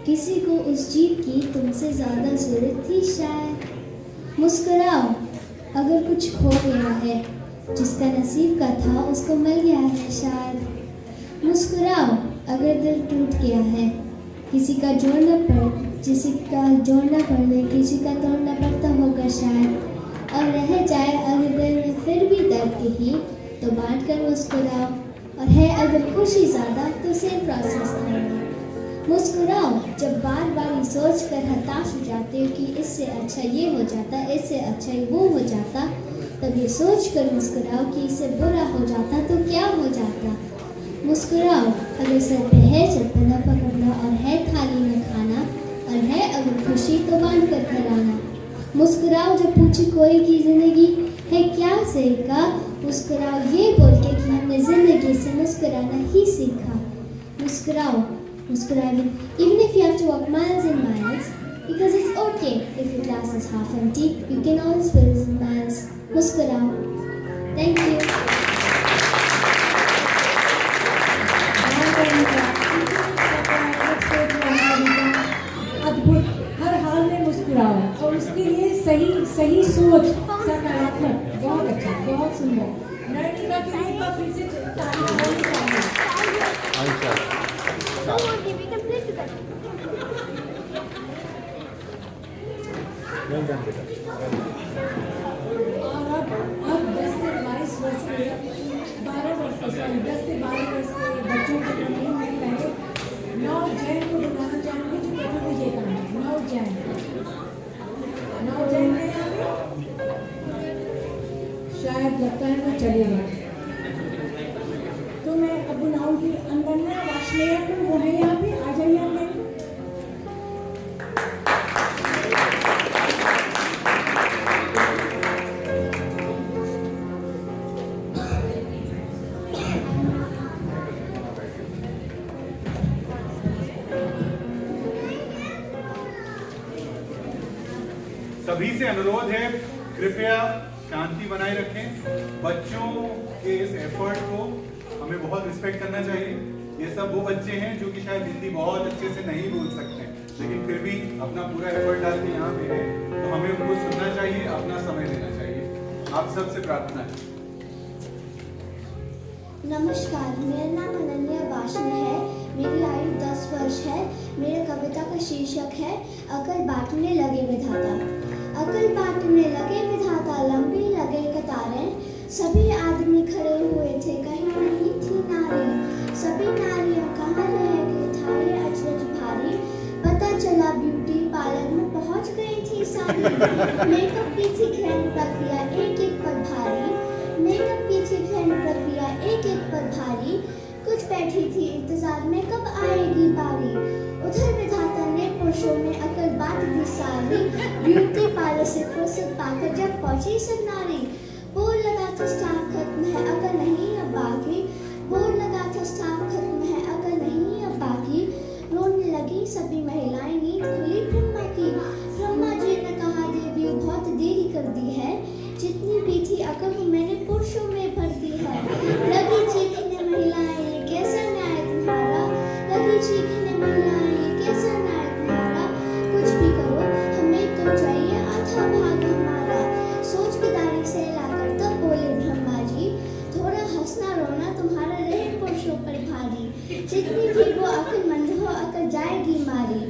किसी को उस जीत की तुमसे ज़्यादा ज़रूरत थी शायद। मुस्कुराओ, अगर कुछ खो गया है, जिसका नसीब का था उसको मिल गया है शायद। मुस्कुराओ, अगर दिल टूट गया है, किसी का जोड़ना पड़े, किसी का तोड़ना पड़ता होगा शायद। और रह जाए अगर दिल में फिर भी दर्द ही, तो बांट कर मुस्कुराओ। और है अगर खुशी ज़्यादा तो सेम प्रोसेस है। मुस्कुराओ, जब बार बार ये सोच कर हताश हो जाते हो कि इससे अच्छा ये हो जाता, इससे अच्छा वो हो जाता, तब ये सोच कर मुस्कुराओ कि इससे बुरा हो जाता तो क्या हो जाता। मुस्कुराओ, अगर सर पे है चप्पल पकड़ना और है थाली में खाना, और है अगर खुशी तो बांध कर खिलाना। मुस्कुराओ, जब पूछे कोई की जिंदगी है क्या से सीखा, मुस्कुराओ ये बोल के कि हमने जिंदगी से मुस्कुराना ही सीखा। मुस्कुराओ, मुस्कुराओ even if you have to walk miles and miles, because it's okay if your glass is half empty, you can always fill it with miles. मुस्कुराओ। Thank you. अद्भुत, हर हाल में मुस्कुराओ और उसके लिए सही सोच, सकारात्मक, बहुत अच्छा, बहुत सुंदर। नर्तिका के लिए एक बार फिर से तालियां होनी चाहिए। और अब 10 से 22 वर्ष के 12 वर्ष के सॉरी 10 से 12 वर्ष के बच्चों को ट्रेनिंग में पहले 9 जैन को बुलाना चाहूँगी जो प्रथम विजेता है। 9 जैन में शायद लगता है वो चलेगा, तो मैं अब बुलाऊंगी अनन्या वाशलेया को। वो है यहाँ पे, आ जाइए अनन्या। सभी से अनुरोध है, कृपया शांति बनाए रखें। बच्चों के इस एफर्ट को हमें बहुत रिस्पेक्ट करना चाहिए। ये सब वो बच्चे हैं जो कि शायद हिंदी बहुत अच्छे से नहीं बोल सकते, लेकिन फिर भी अपना पूरा एफर्ट डाल के यहाँ पे हैं, तो हमें उनको सुनना चाहिए, अपना समय देना चाहिए। आप सबसे प्रार्थना है। नमस्कार, मेरा नाम अनन्या वाशने है। मेरी आयु 10 वर्ष है। मेरे कविता का शीर्षक है अकल बांटने लगे विधाता। अकल बांटने लगे विधाता, लंबी लगे कतारें, सभी आदमी खड़े हुए थे, कहीं नहीं थी नारी। सभी नारियां कहाँ रह गई, था ये अचरज भारी। पता चला ब्यूटी पार्लर में पहुंच गई थी सारी। मेकअप की थी ग्रहण प्रक्रिया एक एक पर भारी। मेकअप की थी ग्रहण प्रक्रिया एक एक पर भारी। कुछ बैठी थी इंतजार में कब आएगी बारी। उधर विधाता ने पुरुषों में अकल बांट दी सारी। ब्यूटी पार्लर से फुर्सत पाकर जब पहुंची सब नारी। बोल लगा था स्टाफ खत्म है, अकल नहीं अब बाकी। बोल लगा था स्टाफ खत्म है, अकल नहीं अब बाकी। रोने लगी सभी महिलाएं, नींद खुली ब्रह्मा की। ब्रह्मा जी ने कहा देवी बहुत देरी कर दी है, जितनी भी थी अकल वो मैंने पुरुषों में भर दी है। लगी चीखने महिलाएं, ये कैसा न्याय तुम्हारा। लगी चीखने महिलाएं, ये कैसा न्याय तुम्हारा। कुछ भी करो हमें तो चाहिए आधा भाग हमारा। सोच के दाढ़ी से लाकर तब बोले ब्रह्मा जी, थोड़ा हंसना रोना तुम्हारा रहे पुरुषों पर भारी। जितनी भी वो अकलमंद हो अकल जाएगी मारी।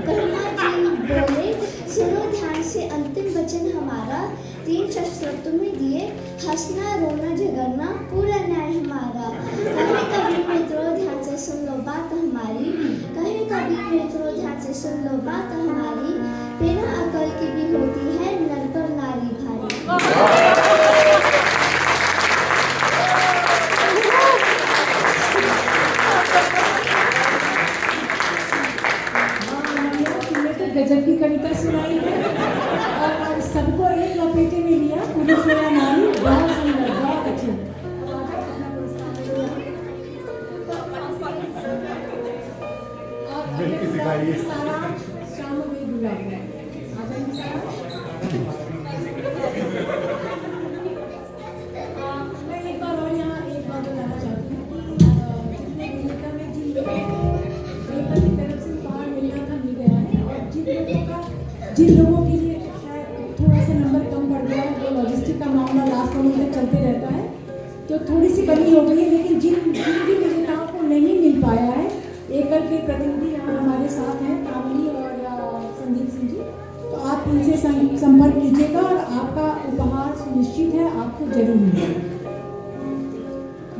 ब्रह्मा जी बोले सुनो ध्यान से अंतिम वचन हमारा। 3 शस्त्र तुम्हें दिए, हंसना रोना झगड़ना पूरा न्याय हमारा। कहीं कभी मित्रों ध्यान से सुन लो बात हमारी। कहीं कभी मित्रों ध्यान से सुन लो बात हमारी। बिना अकल की भी होती है नर पर नारी भारी। तुमने तो गजब की कविता सुनाई है और सबको एक लपेटे में लिया, पुरुष या नारी। बहुत सुंदर, बहुत अच्छी। सारा शाम में बुला है। मैं एक बार और यहाँ एक बात बताना चाहती हूँ कि जितने भूमिका में जिन पेपर की तरफ से पार मिलना था मिल गया है, और जिन लोगों के लिए शायद थोड़ा सा नंबर कम पड़ गया है, वो लॉजिस्टिक का मामला लास्ट मोमेंट तक चलते रहता है, तो थोड़ी सी कमी हो गई है। लेकिन जिन भी विजेताओं को नहीं मिल पाया है, एकल के प्रतिनिधि यहाँ हमारे साथ हैं, कामली और संदीप सिंह जी, तो आप इनसे संपर्क कीजिएगा और आपका उपहार सुनिश्चित है, आपको जरूर मिलेगा।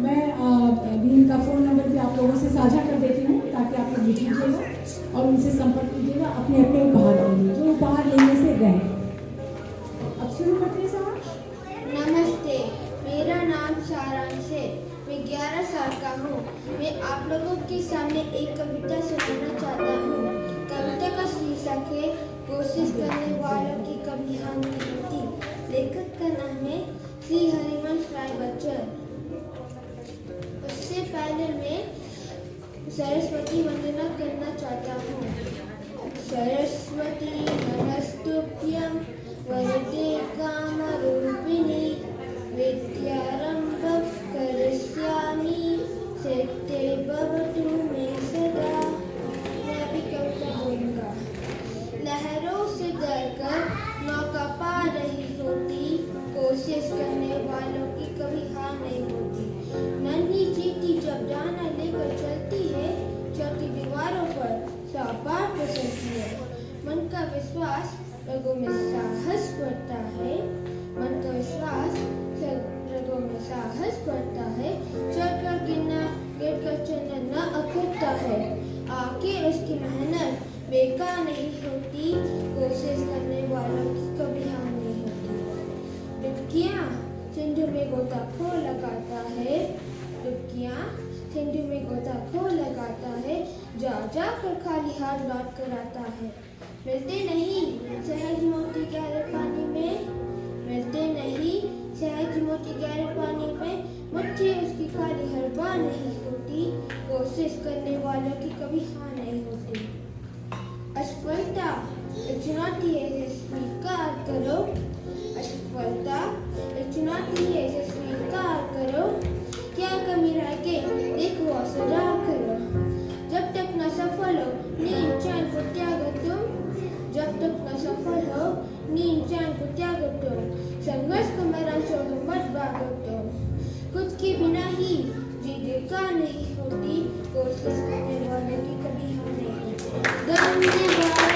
मैं अभी इनका फ़ोन नंबर भी आप लोगों से साझा कर देती हूँ ताकि आप लोग लिख लीजिएगा और उनसे संपर्क कीजिएगा अपने अपने उपहार के लिए, जो उपहार लेने से गए। अब शुरू करते हैं सर। नमस्ते, मेरा नाम सारांश है। मैं 11 साल का हूँ। मैं आप लोगों के सामने एक कविता सुनाना चाहता हूँ। कविता का शीर्षक है कोशिश करने वालों की कभी हार नहीं होती। लेखक का नाम है श्री हरिवंश राय बच्चन। उससे पहले मैं सरस्वती वंदना करना चाहता हूँ। सरस्वती नमस्तुभ्यं वरदे कामरूपिणी विद्यारंभं करिष्यामि सिद्धे भवतु मे सदा। मैं भी कविता बोलूँगा। लहरों से डरकर नौका पा रही होती, कोशिश करने वालों की कभी हार नहीं होती। नन्ही चींटी जब दाना लेकर चलती है, चौथी दीवारों पर 100 बार फिसलती है। मन का विश्वास रगों में साहस बढ़ता है। मन का विश्वास रगों में साहस बढ़ता है। चढ़कर गिरना गिरकर चलना न अखरता है। आखिर उसकी मेहनत बेकार नहीं होती, कोशिश करने वालों की कभी हार नहीं होती। डुबकियाँ सिंधु में गोताखोर लगाता है। डुबकियाँ सिंधु में गोताखोर लगाता है। जा जा कर खाली हाथ लौट कर आता है। मिलते नहीं सहज मोती गहरे पानी में, मिलते नहीं सहज मोती गहरे पानी में। मुझे उसकी खाली हर बार नहीं होती, कोशिश करने वालों की कभी हार नहीं होती। असफलता एक चुनौती है, इसे स्वीकार करो। असफलता एक चुनौती है, इसे स्वीकार करो। क्या कमी रह गई देखो और सुधार करो। जब तक न सफल हो नींद चैन को त्यागो तुम। जब तक न सफल हो नींद चैन को त्यागो तुम। संघर्ष को मैदान छोड़ो मत भागो तुम। खुद के बिना ही जीविका नहीं होती, कोशिश करने वालों की कभी हार नहीं होती। धन्यवाद।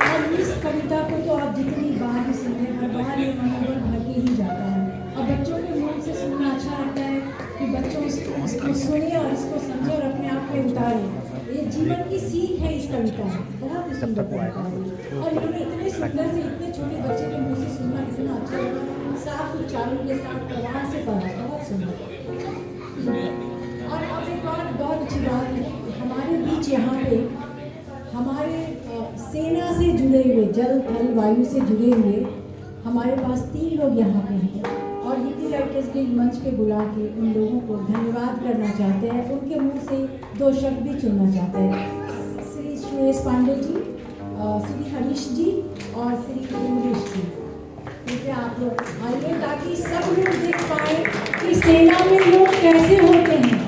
और इस कविता को तो आप जितनी बार भी सुने, हर बार ये मनोबल भर के ही जाता है। और बच्चों के मुंह से सुनना अच्छा लगता है कि बच्चों इसको सुने और इसको समझे और अपने आप में उतारे। ये जीवन की सीख है इस कविता में। बहुत ही सुंदर कविता है। और इन्होंने इतने सुंदर से इतने छोटे बच्चे के मुंह से सुनना इतना अच्छा लगा। साफ उच्चारण के साथ प्रवाह से पढ़ा, बहुत सुंदर। और अब एक और बहुत अच्छी बात है, हमारे बीच यहाँ पे हमारे सेना से जुड़े हुए, जल थल वायु से जुड़े हुए हमारे पास 3 लोग यहाँ पे हैं। और हिंदी राइटर्स गिल्ड मंच पे बुला के उन लोगों को धन्यवाद करना चाहते हैं। उनके मुंह से 2 शब्द भी चुनना चाहते हैं। श्री सुरेश पांडे जी, श्री हरीश जी और श्री इंद्रेश जी। कृपया आप लोग आइए ताकि सब लोग देख पाए कि सेना में लोग कैसे होते हैं।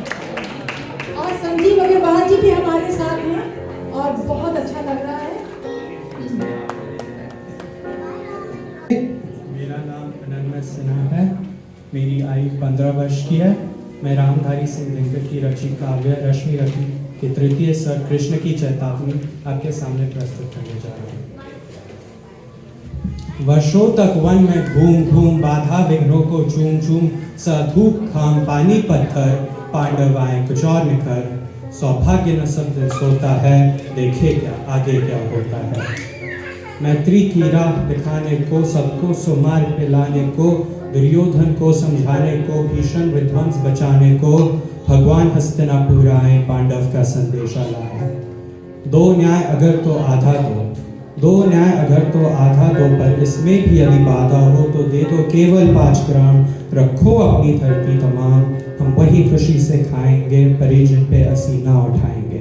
और संजीव अग्रवाल जी भी हमारे साथ हैं और बहुत अच्छा लग रहा है। मेरा नाम अनन्य सिन्हा है। मेरी आयु 15 वर्ष की है। मैं रामधारी सिंह दिनकर की रचित काव्य रश्मि रथी के 3य स्वर कृष्ण की चेतावनी आपके सामने प्रस्तुत करने जा रहा हूँ। वर्षों तक वन में घूम घूम बाधा विघ्नों को चूम चूम साधूप खाम पानी पत्थर पांडव आए कुछ और निकर। सौभाग्य न सब दिन सोता है, देखे क्या आगे क्या होता है। मैत्री की राह दिखाने को सबको सुमार पिलाने को, दुर्योधन को समझाने को, भीषण विध्वंस बचाने को भगवान हस्तिनापुर आए, पांडव का संदेशा लाए। 2 न्याय अगर तो आधा दो, 2 न्याय अगर तो आधा दो, पर इसमें भी यदि बाधा हो तो दे दो केवल 5 ग्राम। रखो अपनी धरती तमाम, हम वही खुशी से खाएंगे, परिजन पे असीना उठाएंगे।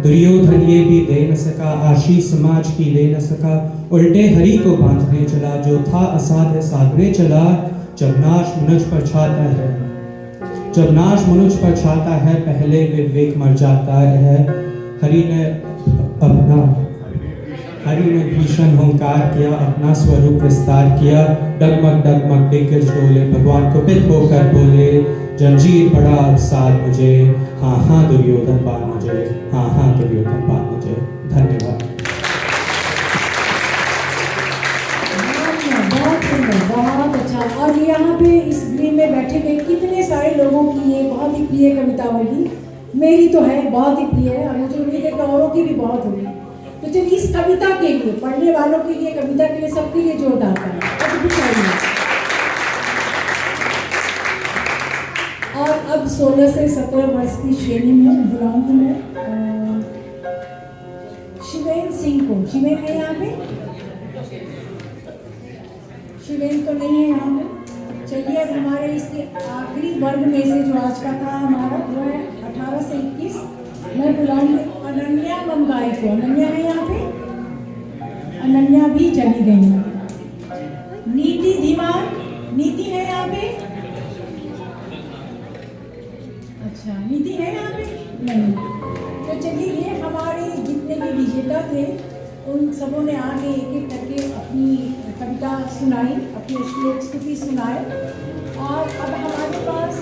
दुर्योधन ये भी दे न सका, आशीष समाज की ले न सका, उल्टे हरि को बांधने चला, जो था असाध्य साधने चला। जब नाश मनुज पर छाता है, जब नाश मनुज पर छाता है, पहले विवेक मर जाता है। हरि ने भीषण हुंकार किया, अपना स्वरूप विस्तार किया। डगमग दिग्गज डोले, भगवान कुपित होकर बोले, जंजीर बड़ा अवसाद मुझे, हाँ हाँ दुर्योधन बान मुझे, हाँ हाँ दुर्योधन बान मुझे। धन्यवाद। बहुत अच्छा। और यहाँ पे इस ग्रीन में बैठे हुए कितने सारे लोगों की ये बहुत ही प्रिय कविता होगी। मेरी तो है, बहुत ही प्रिय है और मुझे उम्मीद है कि औरों की भी बहुत होगी। तो चलिए इस कविता के लिए, पढ़ने वालों के लिए, कविता के लिए, सबके लिए जोरदार करें। और अब 16 से 17 वर्ष की श्रेणी में बुलाऊंगी मैं शिवेन सिंह को। शिवेन है यहाँ पे? स्टूडेंट तो नहीं है यहाँ पे। चलिए अब हमारे इसके आखिरी वर्ग में से जो आज का था हमारा वो है 18 से 21। मैं बुलाऊंगी अनन्या मंगाई को। अनन्या है यहाँ पे? अनन्या भी चली गई है। नीति धीमान, नीति है यहाँ पे? अच्छा, नीति है यहाँ पे? नहीं। तो चलिए, ये हमारे जितने भी विजेता थे उन सबों ने आगे एक एक करके अपनी कविता सुनाई, अपनी श्लोक स्तुति सुनाए। और अब हमारे पास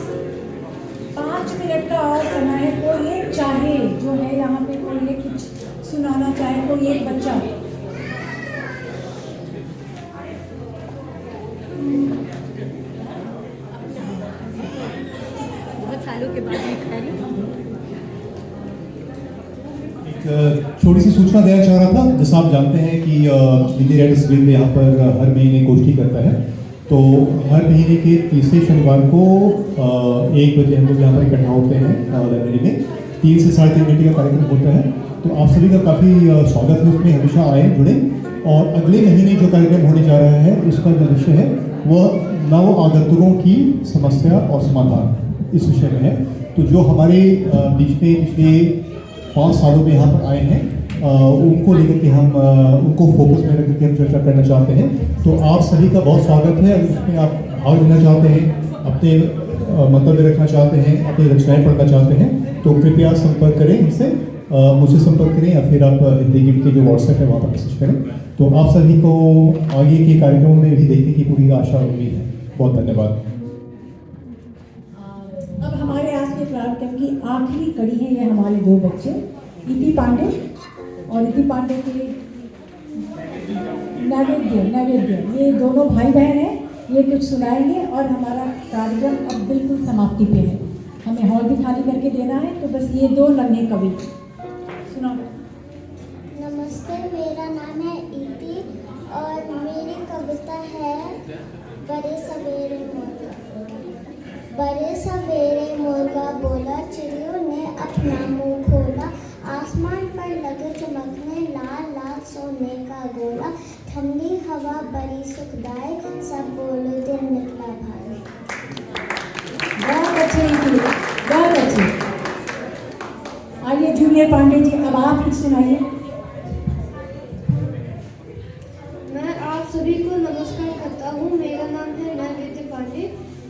5 मिनट का और समय है। कोई एक चाहे जो है यहाँ पे, कोई एक कुछ सुनाना चाहे, कोई एक बच्चा। बहुत सालों के बाद लिखा है। एक छोटी सी सूचना देना चाह रहा था। जैसा आप जानते हैं कि हिंदी राइटर्स गिल्ड यहाँ पर हर महीने गोष्ठी करता है। तो हर महीने के तीसरे शनिवार को 1 बजे हम लोग यहाँ पर इकट्ठा होते हैं लाइब्रेरी में। 3 से 3.5 घंटे का कार्यक्रम होता है। तो आप सभी का काफ़ी स्वागत है उसमें, हमेशा आए जुड़े। और अगले महीने जो कार्यक्रम होने जा रहा है उसका जो विषय है वह नव आगंतुकों की समस्या और समाधान, इस विषय में है। तो जो हमारे बीच में पिछले 5 सालों में यहाँ पर आए हैं उनको लेकर के हम उनको फोकस में रखकर के हम चर्चा करना चाहते हैं। तो आप सभी का बहुत स्वागत है। अगर उसमें आप भाग लेना चाहते हैं, अपने मंतव्य रखना चाहते हैं, अपनी रचनाएं पढ़ना चाहते हैं, तो कृपया संपर्क करें हमसे, मुझसे संपर्क करें या फिर आप हिंदी गिल्ड के जो व्हाट्सएप है वहाँ पर मैसेज करें। तो आप सभी को आगे के कार्यक्रमों में भी देखने की पूरी आशा और उम्मीद है। बहुत धन्यवाद। अब हमारे आज के कार्यक्रम की आखिरी कड़ी है ये हमारे 2 बच्चे, इति पांडे और इति पांडे के नैवेद्य। ये दोनों भाई बहन हैं। ये कुछ सुनाएंगे और हमारा कार्यक्रम अब बिल्कुल समाप्ति पे है। हमें हॉल भी खाली करके देना है। तो बस ये 2 नन्हे कवि सुनाओ। नमस्ते, मेरा नाम है इति और मेरी कविता है बड़े सवेरे मुर्गा बोला, चिड़ियों ने अपना मुंह खोला, आसमान पर लगे चमकने लाल लाल सोने का गोला, ठंडी हवा बड़ी सुखदाई, सब बोले दिन निकला भाई। बहुत अच्छे, बहुत अच्छे। आइए जूनियर पांडे जी, अब आप कुछ सुनाइए। मैं आप सभी को नमस्कार करता हूँ। मेरा नाम है नैवेद्य पांडे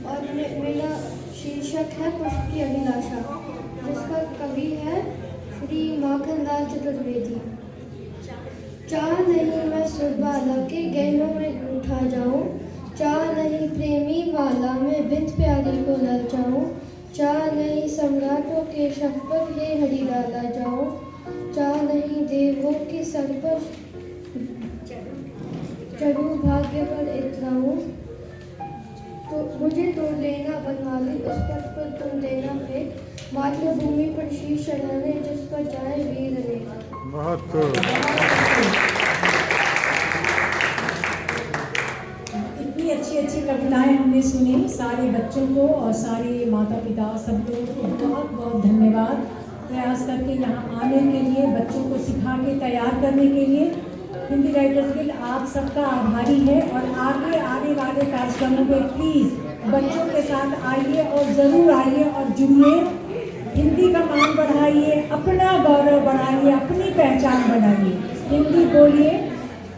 और मेरा शीर्षक है पुष्प की अभिलाषा, जिसका कवि है श्री माखनलाल चतुर्वेदी। चाह नहीं मैं सुरबाला के गहनों में उठा जाऊं, चाह नहीं प्रेमी वाला मैं बिंद प्यारी को ललचाऊं, चाह नहीं सम्राटों के शफ पर हे हरि डाला जाऊं, चाह नहीं देवों के सर पर चढ़ू भाग्य पर इतराऊं। तो मुझे तोड़ लेना बनवाली, उस पथ पर तुम देना फेंक, मातृभूमि पर शीश चढ़ाने जिस पर जाए वीर ने। बहुत इतनी अच्छी अच्छी कविताएं हमने सुनी। सारे बच्चों को और सारे माता पिता सबको बहुत बहुत धन्यवाद। प्रयास करके यहाँ आने के लिए, बच्चों को सिखा के तैयार करने के लिए हिंदी राइटर्स गिल्ड आप सबका आभारी है। और आगे आने वाले कार्यक्रमों में प्लीज़ बच्चों के साथ आइए और ज़रूर आइए और जुड़िए। हिंदी का मान बढ़ाइए, अपना गौरव बढ़ाइए, अपनी पहचान बनाइए, हिंदी बोलिए।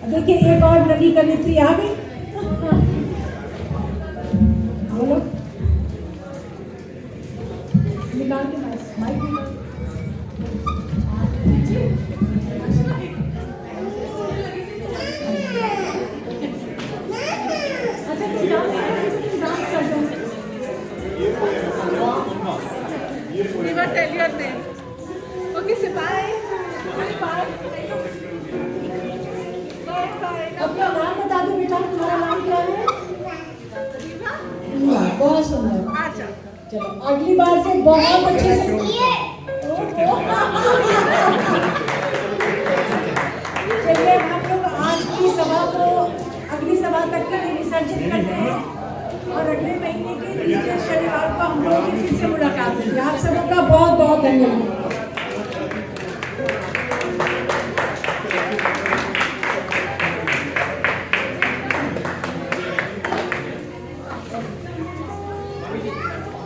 देखिए एक और नवी कवित्री आ गई। बोलो, निकाल के माइक निकाल। अपना नाम बता दो बेटा, तुम्हारा नाम क्या है? बहुत सुंदर। चलो अगली बार से बहुत अच्छे से चलिए हम लोग आज की सभा को अगली सभा तक के लिए विसर्जित करते हैं और अगले महीने के तीसरे शनिवार को हम लोग फिर से मुलाकात होगी। आप सबों का बहुत बहुत धन्यवाद। है